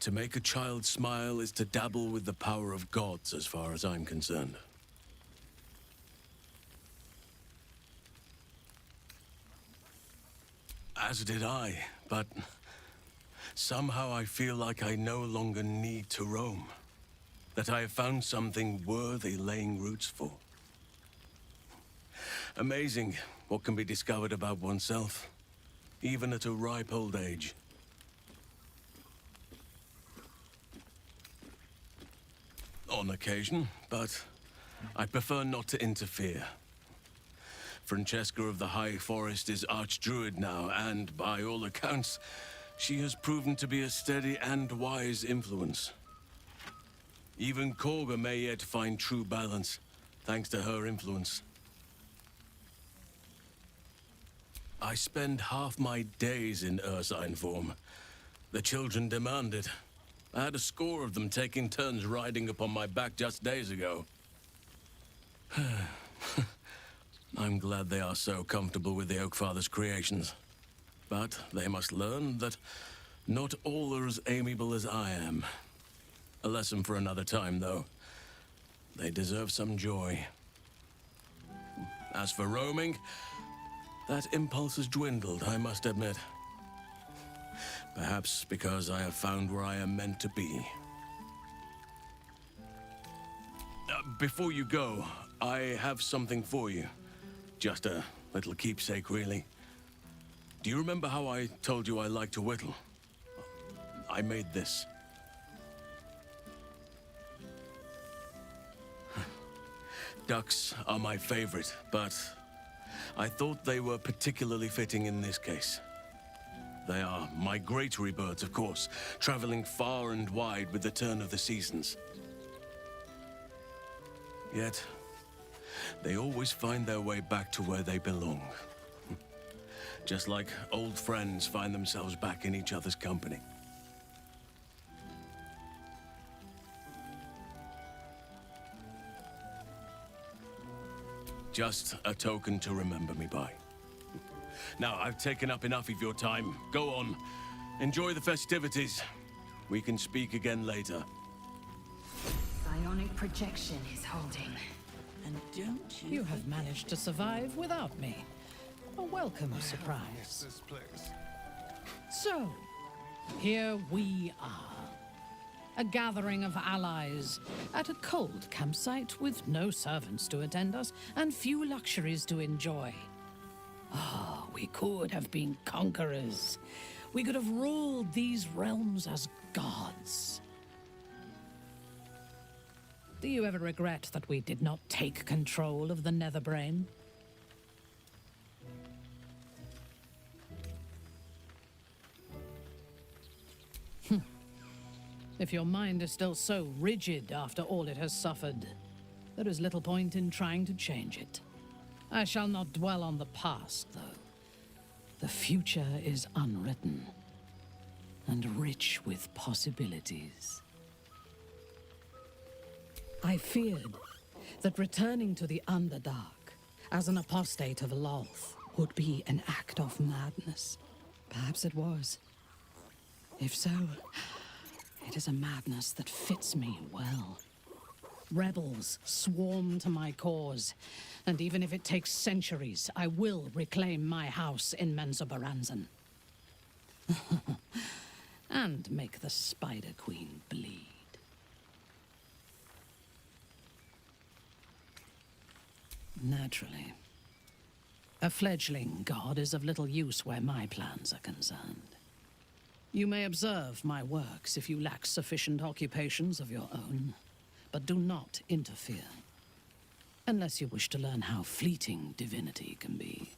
To make a child smile is to dabble with the power of gods, as far as I'm concerned. As did I, but somehow I feel like I no longer need to roam. That I have found something worthy laying roots for. Amazing what can be discovered about oneself, even at a ripe old age. On occasion, but I prefer not to interfere. Francesca of the High Forest is Archdruid now, and by all accounts, she has proven to be a steady and wise influence. Even Korga may yet find true balance, thanks to her influence. I spend half my days in Ursine form. The children demand it. I had a score of them taking turns riding upon my back just days ago. I'm glad they are so comfortable with the Oakfather's creations. But they must learn that not all are as amiable as I am. A lesson for another time, though. They deserve some joy. As for roaming, that impulse has dwindled, I must admit. Perhaps because I have found where I am meant to be. Before you go, I have something for you. Just a little keepsake, really. Do you remember how I told you I like to whittle? I made this. Ducks are my favorite, but I thought they were particularly fitting in this case. They are migratory birds, of course, traveling far and wide with the turn of the seasons. Yet, they always find their way back to where they belong. Just like old friends find themselves back in each other's company. Just a token to remember me by. Now, I've taken up enough of your time. Go on. Enjoy the festivities. We can speak again later. Psionic projection is holding. And don't You have managed to survive without me. A welcome surprise. This place. So, here we are. A gathering of allies at a cold campsite with no servants to attend us and few luxuries to enjoy. Ah, we could have been conquerors. We could have ruled these realms as gods. Do you ever regret that we did not take control of the Netherbrain? If your mind is still so rigid after all it has suffered, there is little point in trying to change it. I shall not dwell on the past, though. The future is unwritten and rich with possibilities. I feared that returning to the Underdark as an apostate of Lolth would be an act of madness. Perhaps it was. If so, it is a madness that fits me well. Rebels swarm to my cause, and even if it takes centuries, I will reclaim my house in Menzoberranzan. And make the Spider Queen bleed. Naturally. A fledgling god is of little use where my plans are concerned. You may observe my works if you lack sufficient occupations of your own, but do not interfere. Unless you wish to learn how fleeting divinity can be.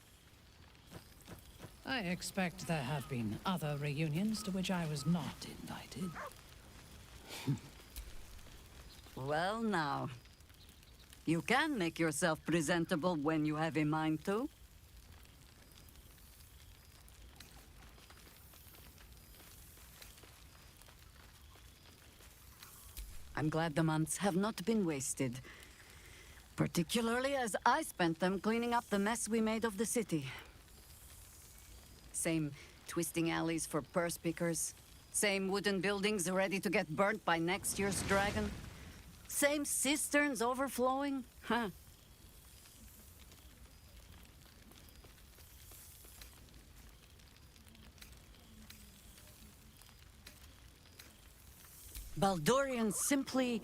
I expect there have been other reunions to which I was not invited. Well, now. You can make yourself presentable when you have a mind to. I'm glad the months have not been wasted. Particularly as I spent them cleaning up the mess we made of the city. Same twisting alleys for purse pickers. Same wooden buildings ready to get burnt by next year's dragon. Same cisterns overflowing. Huh. Baldurians simply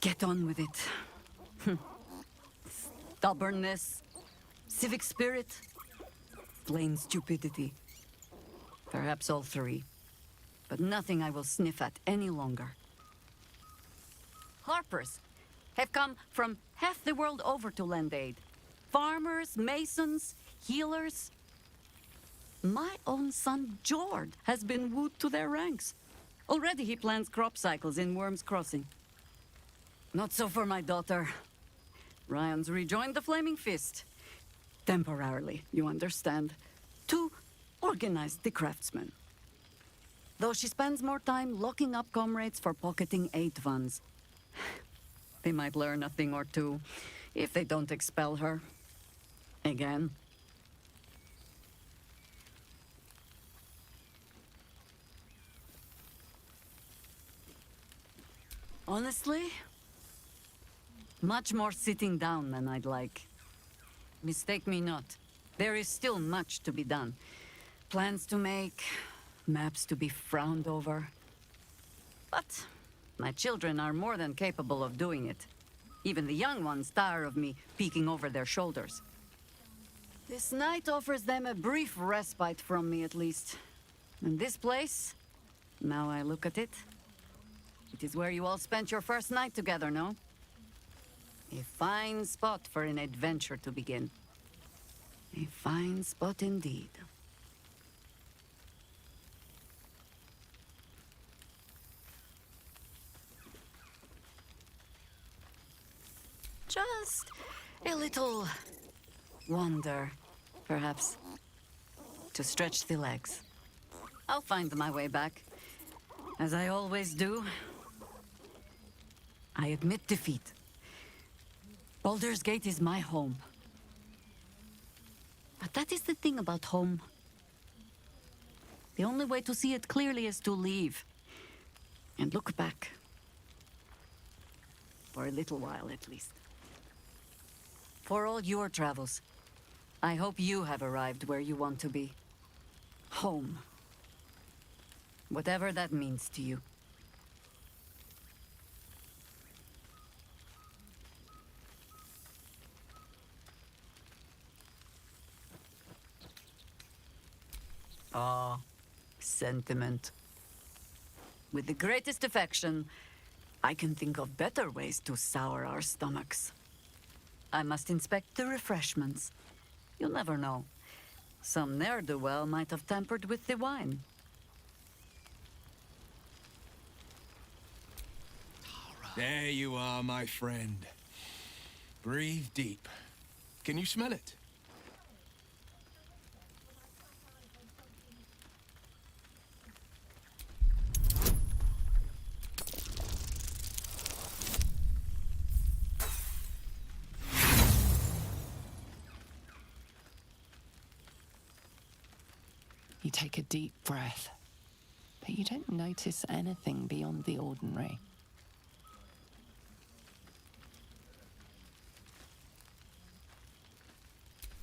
get on with it. Stubbornness, civic spirit, plain stupidity. Perhaps all three, but nothing I will sniff at any longer. Harpers have come from half the world over to lend aid. Farmers, masons, healers. My own son, Jord, has been wooed to their ranks. Already he plans crop cycles in Worm's Crossing. Not so for my daughter. Ryan's rejoined the Flaming Fist. Temporarily, you understand. To organize the craftsmen. Though she spends more time locking up comrades for pocketing aid funds. They might learn a thing or two if they don't expel her. Again. Honestly, much more sitting down than I'd like. Mistake me not. There is still much to be done. Plans to make, maps to be frowned over. But my children are more than capable of doing it. Even the young ones tire of me peeking over their shoulders. This night offers them a brief respite from me, at least. And this place, now I look at it, it is where you all spent your first night together, no? A fine spot for an adventure to begin. A fine spot indeed. Just a little wonder, perhaps. to stretch the legs. I'll find my way back, as I always do. I admit defeat. Baldur's Gate is my home. But that is the thing about home. The only way to see it clearly is to leave. And look back. For a little while, at least. For all your travels, I hope you have arrived where you want to be. Home. Whatever that means to you. Ah, sentiment. With the greatest affection, I can think of better ways to sour our stomachs. I must inspect the refreshments. You'll never know. Some ne'er-do-well might have tampered with the wine. There you are, my friend. Breathe deep. Can you smell it? You take a deep breath, but you don't notice anything beyond the ordinary.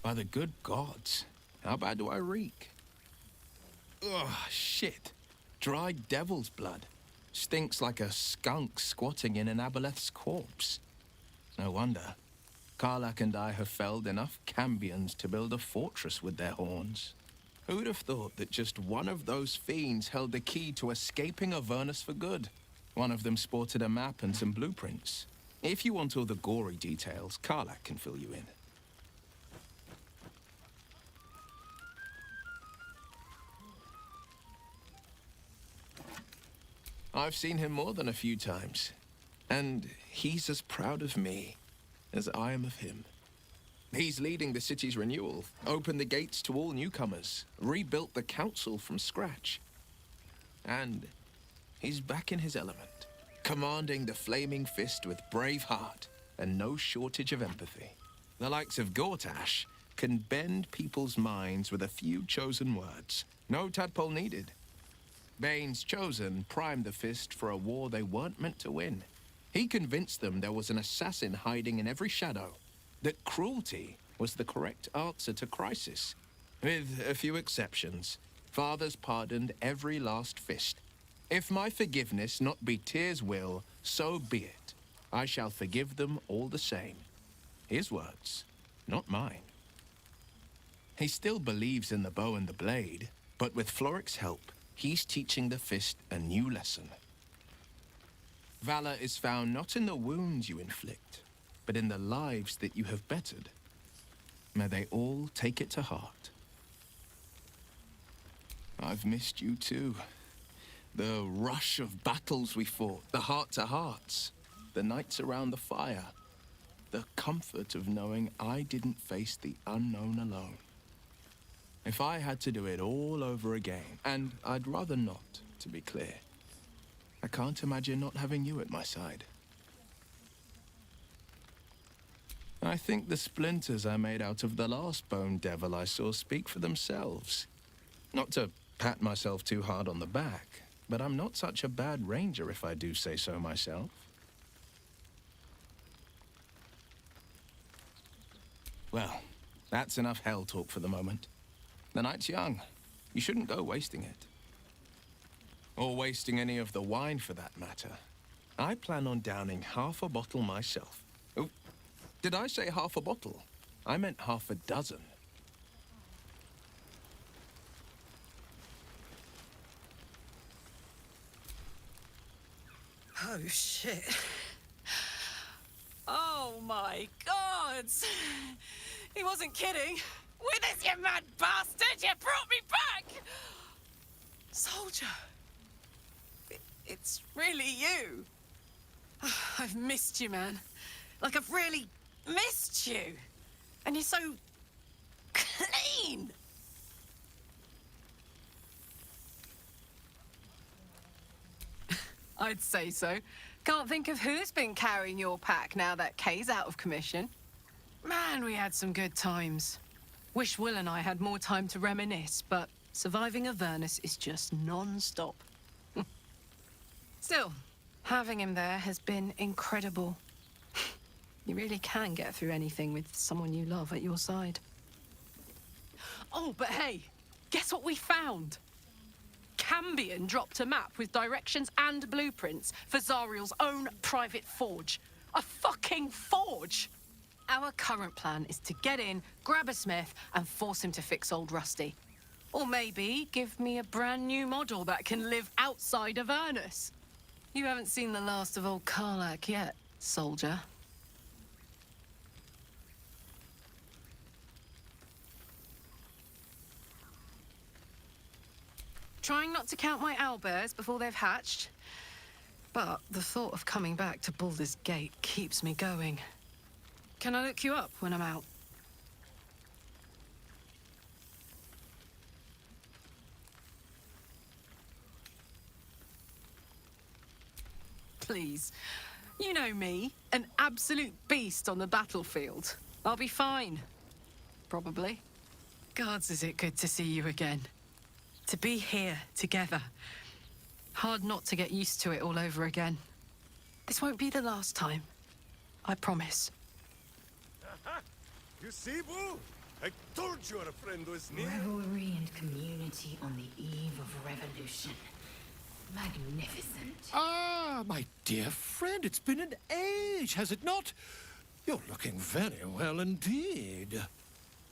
By the good gods, how bad do I reek? Ugh, shit. Dried devil's blood. Stinks like a skunk squatting in an aboleth's corpse. No wonder. Karlach and I have felled enough Cambions to build a fortress with their horns. Who'd have thought that just one of those fiends held the key to escaping Avernus for good? One of them sported a map and some blueprints. If you want all the gory details, Karlach can fill you in. I've seen him more than a few times, and he's as proud of me as I am of him. He's leading the city's renewal, opened the gates to all newcomers, rebuilt the council from scratch. And he's back in his element, commanding the Flaming Fist with brave heart and no shortage of empathy. The likes of Gortash can bend people's minds with a few chosen words. No tadpole needed. Bane's Chosen primed the Fist for a war they weren't meant to win. He convinced them there was an assassin hiding in every shadow, that cruelty was the correct answer to crisis. With a few exceptions, fathers pardoned every last fist. If my forgiveness not be Tyr's will, so be it. I shall forgive them all the same. His words, not mine. He still believes in the bow and the blade, but with Floric's help, he's teaching the Fist a new lesson. Valor is found not in the wounds you inflict, but in the lives that you have bettered. May they all take it to heart. I've missed you too. The rush of battles we fought, the heart-to-hearts, the nights around the fire, the comfort of knowing I didn't face the unknown alone. If I had to do it all over again, and I'd rather not, to be clear, I can't imagine not having you at my side. I think the splinters I made out of the last bone devil I saw speak for themselves. Not to pat myself too hard on the back, but I'm not such a bad ranger if I do say so myself. Well, that's enough hell talk for the moment. The night's young. You shouldn't go wasting it. Or wasting any of the wine for that matter. I plan on downing half a bottle myself. Oh, did I say half a bottle? I meant half a dozen. Oh, shit. Oh, my gods! He wasn't kidding. Withers, you mad bastard! You brought me back! Soldier. It's really you. I've missed you, man. Like, I've really missed you. And you're so clean. I'd say so. Can't think of who's been carrying your pack now that Kay's out of commission. Man, we had some good times. Wish Will and I had more time to reminisce, but surviving Avernus is just non-stop. Still, having him there has been incredible. You really can get through anything with someone you love at your side. Oh, but hey, guess what we found? Cambion dropped a map with directions and blueprints for Zariel's own private forge. A fucking forge! Our current plan is to get in, grab a smith, and force him to fix old Rusty. Or maybe give me a brand new model that can live outside of Avernus. You haven't seen the last of old Karlak yet, soldier. Trying not to count my owlbears before they've hatched. But the thought of coming back to Baldur's Gate keeps me going. Can I look you up when I'm out? Please. You know me, an absolute beast on the battlefield. I'll be fine. Probably. Gods, is it good to see you again. To be here, together. Hard not to get used to it all over again. This won't be the last time. I promise. You see, Boo? I told you our friend was near. Revelry and community on the eve of revolution. Magnificent. Ah, my dear friend, it's been an age, has it not? You're looking very well indeed.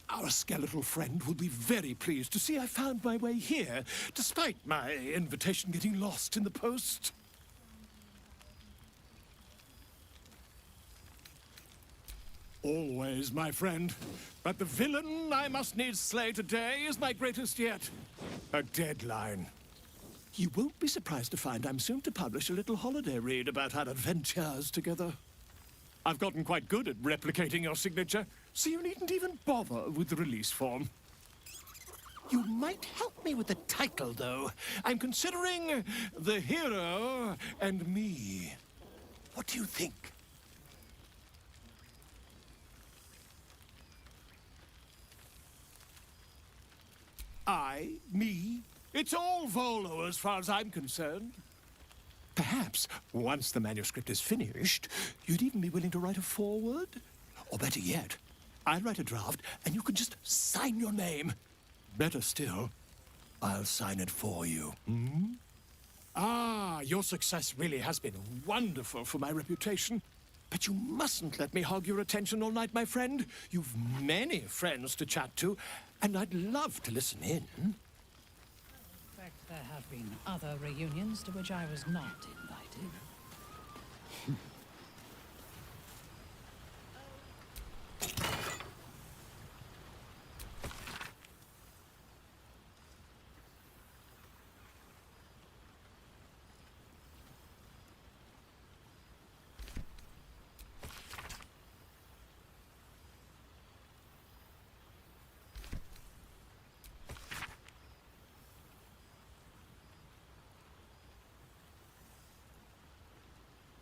Our skeletal friend will be very pleased to see I found my way here, despite my invitation getting lost in the post. Always, my friend. But the villain I must needs slay today is my greatest yet. A deadline. You won't be surprised to find I'm soon to publish a little holiday read about our adventures together. I've gotten quite good at replicating your signature, so you needn't even bother with the release form. You might help me with the title, though. I'm considering The Hero and Me. What do you think? Me. It's all Volo as far as I'm concerned. Perhaps, once the manuscript is finished, you'd even be willing to write a foreword? Or better yet, I'll write a draft and you can just sign your name. Better still, I'll sign it for you. Hmm? Ah, your success really has been wonderful for my reputation. But you mustn't let me hog your attention all night, my friend. You've many friends to chat to, and I'd love to listen in. In fact, there have been other reunions to which I was not invited.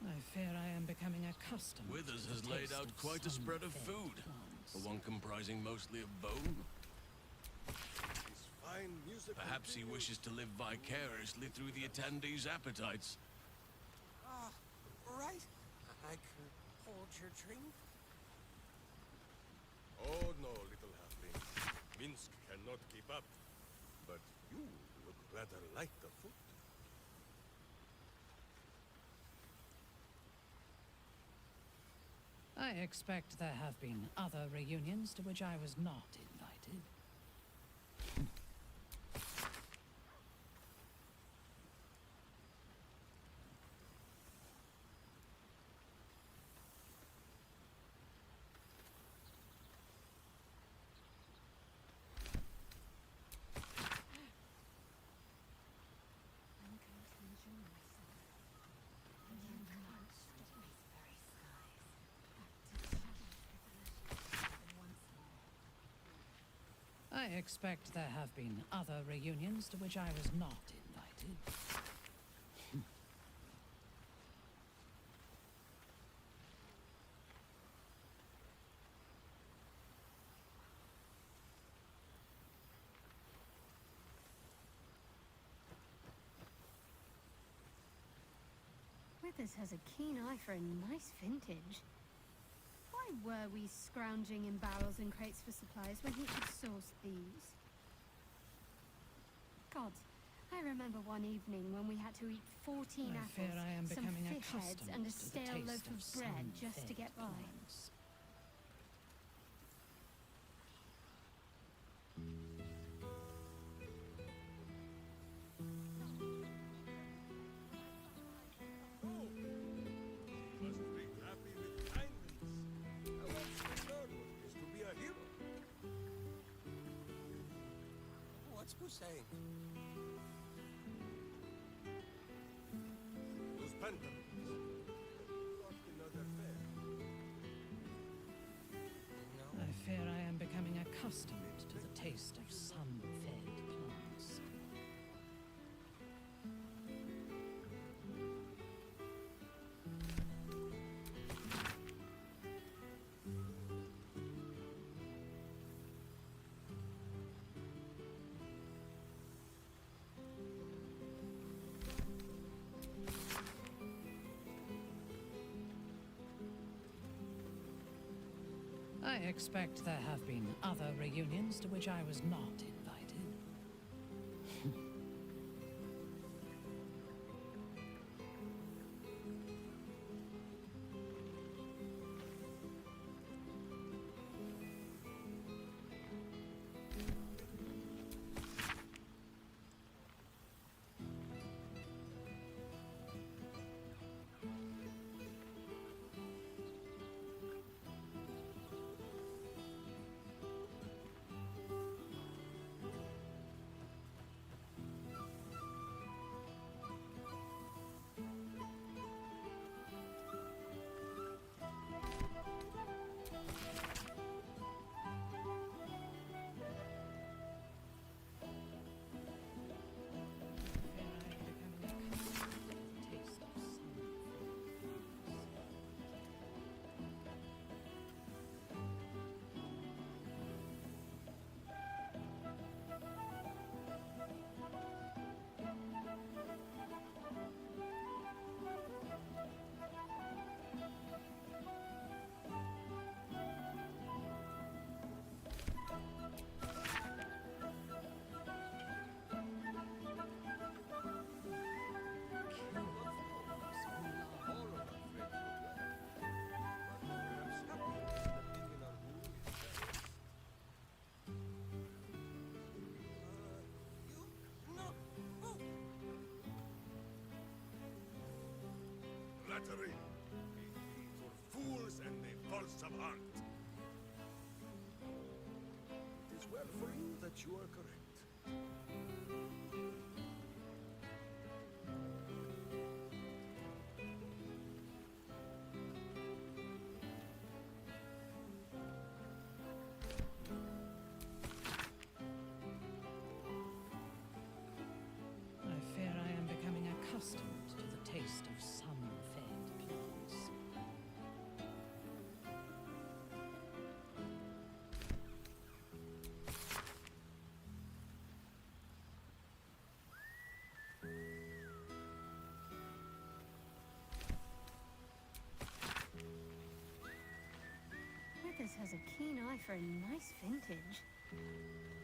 I fear I am becoming accustomed. Withers to has the laid taste out of quite a some spread of dead food. plants. The one comprising mostly of bone. His fine music. Perhaps he wishes to live vicariously through the attendees' appetites. Ah, right. I can hold your drink. Oh no, little halfling. Minsk cannot keep up. But you look rather light of foot. I expect there have been other reunions to which I was not invited. I expect there have been other reunions to which I was not invited. Withers has a keen eye for a nice vintage. Why were we scrounging in barrels and crates for supplies when he could source these? Gods, I remember one evening when we had to eat 14 I fear apples, I am some becoming fish heads, accustomed and a to the stale taste loaf of of bread just to sun-fed get by. plants. What's Boo saying? Those pantaloons. Got another pair. I fear I am becoming accustomed to the taste of sun-fed plants. I expect there have been other reunions to which I was not invited. Flattery for fools and the false of heart. It is well for you that you are correct. I fear I am becoming accustomed to the taste of sun-fed plants. Withers has a keen eye for a nice vintage.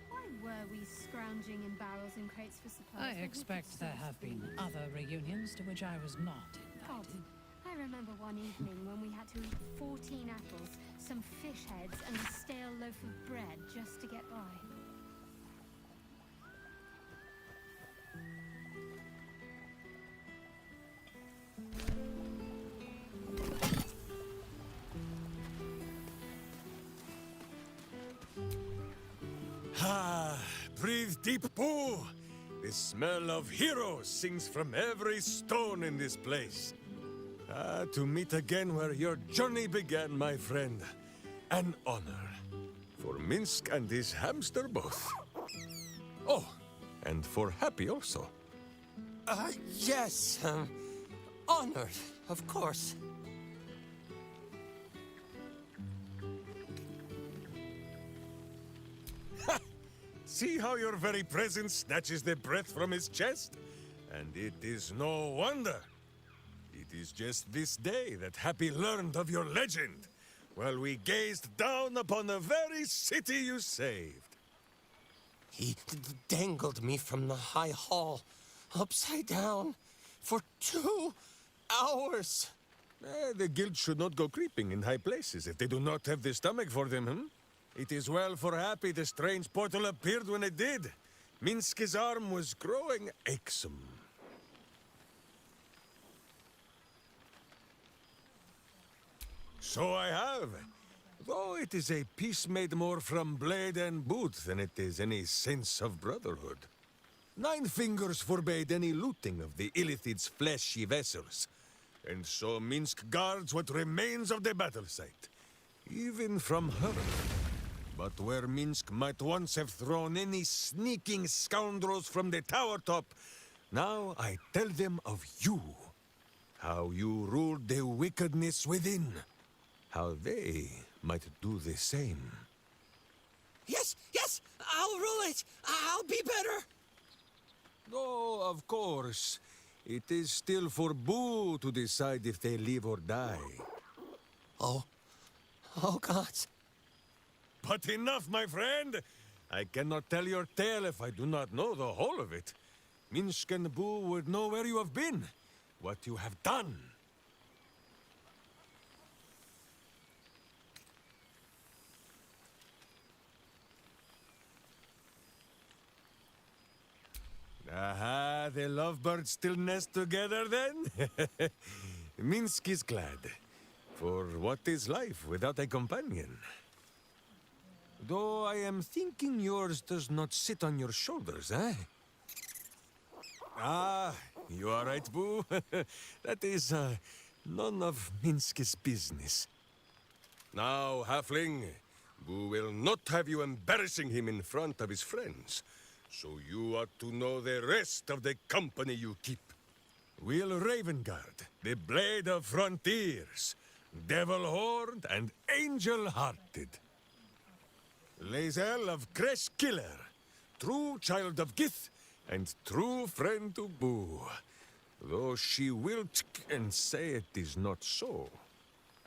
Why were we scrounging in barrels and crates for supplies? I when we could expect there source have been these? other reunions to which I was not Gods, invited. I remember one evening when we had to eat 14 apples, some fish heads, and a stale loaf of bread just to get by. Ah, breathe deep, Boo! The smell of heroes sings from every stone in this place. Ah, to meet again where your journey began, my friend. An honor. For Minsk and his hamster both. Oh, and for Happy also. Yes. Honored, of course. See how your very presence snatches the breath from his chest? And it is no wonder. It is just this day that Happy learned of your legend, while we gazed down upon the very city you saved. He dangled me from the high hall, upside down, for 2 hours. The guild should not go creeping in high places if they do not have the stomach for them, hmm? It is well for Happy the strange portal appeared when it did. Minsk's arm was growing achsome. So I have. Though it is a piece made more from blade and boot than it is any sense of brotherhood. 9 fingers forbade any looting of the Illithid's fleshy vessels, and so Minsk guards what remains of the battle site, even from her. But where Minsk might once have thrown any sneaking scoundrels from the tower top, now I tell them of you. How you ruled the wickedness within. How they might do the same. Yes, yes, I'll rule it. I'll be better. Oh, of course. It is still for Boo to decide if they live or die. Oh, gods. But enough, my friend! I cannot tell your tale if I do not know the whole of it. Minsk and Boo would know where you have been, what you have done. Aha, the lovebirds still nest together then? Minsk is glad. For what is life without a companion? Though I am thinking yours does not sit on your shoulders, eh? Ah, you are right, Boo. That is none of Minsk's business. Now, Halfling, Boo will not have you embarrassing him in front of his friends. So you ought to know the rest of the company you keep. Will Ravengard, the Blade of Frontiers, Devil-Horned and Angel-Hearted. Lae'zel of Creshkiller, true child of Gith and true friend to Boo, though she will and say it is not so.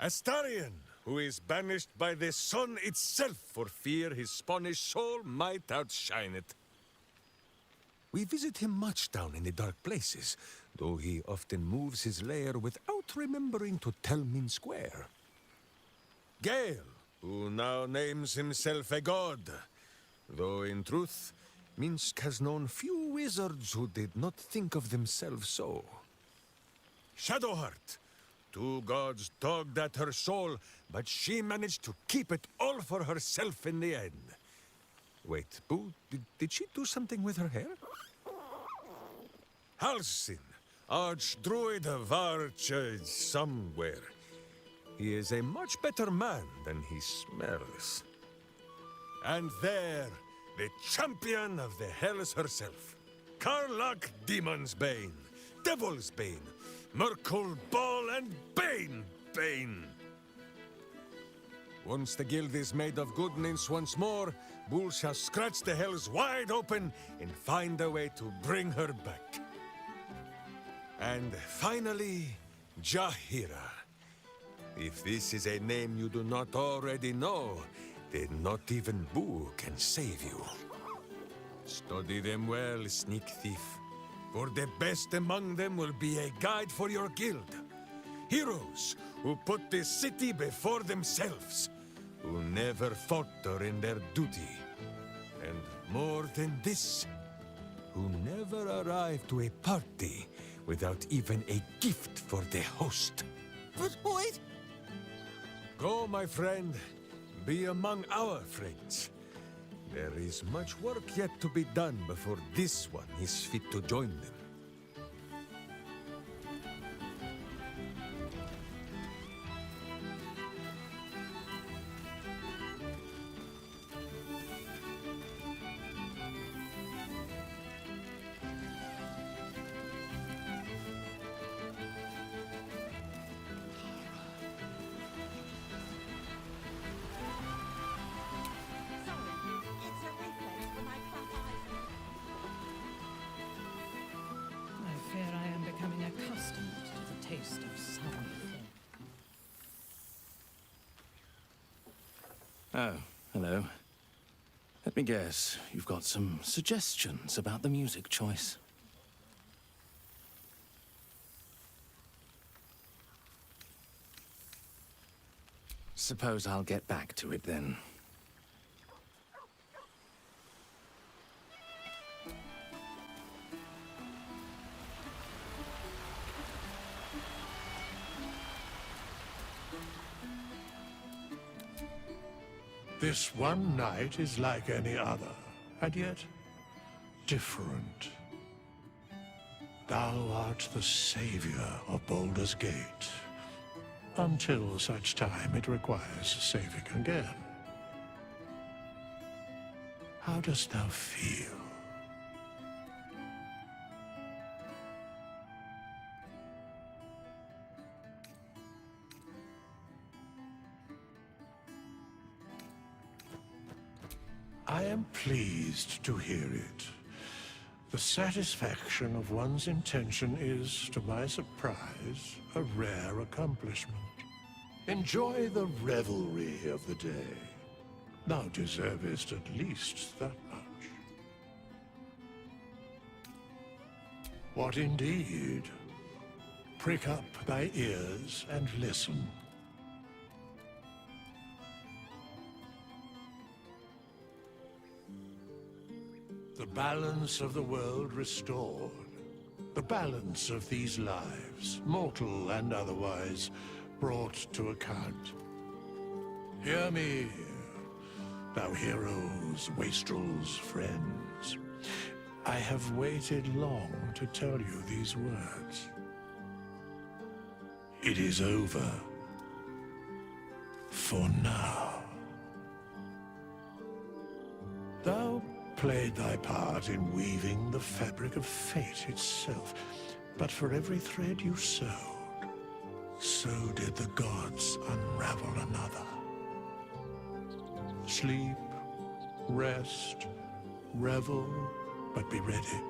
Astarion, who is banished by the sun itself for fear his Spanish soul might outshine it. We visit him much down in the dark places, though he often moves his lair without remembering to tell Minsk where. Gale, who now names himself a god, though in truth, Minsk has known few wizards who did not think of themselves so. Shadowheart, 2 gods tugged at her soul, but she managed to keep it all for herself in the end. Wait, Boo, did she do something with her hair? Halsin, Archdruid of Arch somewhere. He is a much better man than he smells. And there, the champion of the Hells herself. Karlach Demon's Bane, Devil's Bane, Merkul Ball and Bane. Once the guild is made of goodness once more, Bull shall scratch the Hells wide open and find a way to bring her back. And finally, Jahira. If this is a name you do not already know, then not even Boo can save you. Study them well, sneak thief, for the best among them will be a guide for your guild. Heroes who put the city before themselves, who never falter in their duty. And more than this, who never arrive to a party without even a gift for the host. But wait! Go, my friend. Be among our friends. There is much work yet to be done before this one is fit to join them. taste of sour thorn. Oh, hello. Let me guess, you've got some suggestions about the music choice. Suppose I'll get back to it then. This one night is like any other, and yet different. Thou art the savior of Baldur's Gate, until such time it requires saving again. How dost thou feel? I am pleased to hear it. The satisfaction of one's intention is, to my surprise, a rare accomplishment. Enjoy the revelry of the day. Thou deservest at least that much. What indeed? Prick up thy ears and listen. The balance of the world restored. The balance of these lives, mortal and otherwise, brought to account. Hear me, thou heroes, wastrels, friends. I have waited long to tell you these words. It is over. For now. Thou played thy part in weaving the fabric of fate itself, but for every thread you sewed, so did the gods unravel another. Sleep, rest, revel, but be ready,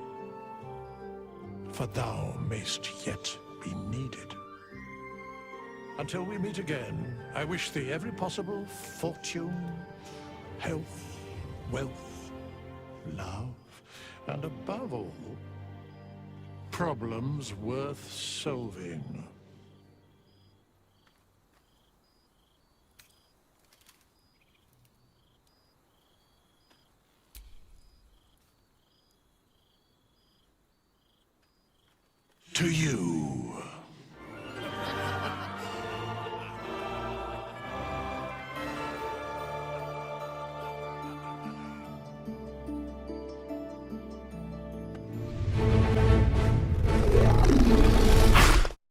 for thou mayst yet be needed. Until we meet again, I wish thee every possible fortune, health, wealth, love, and above all, problems worth solving. To you.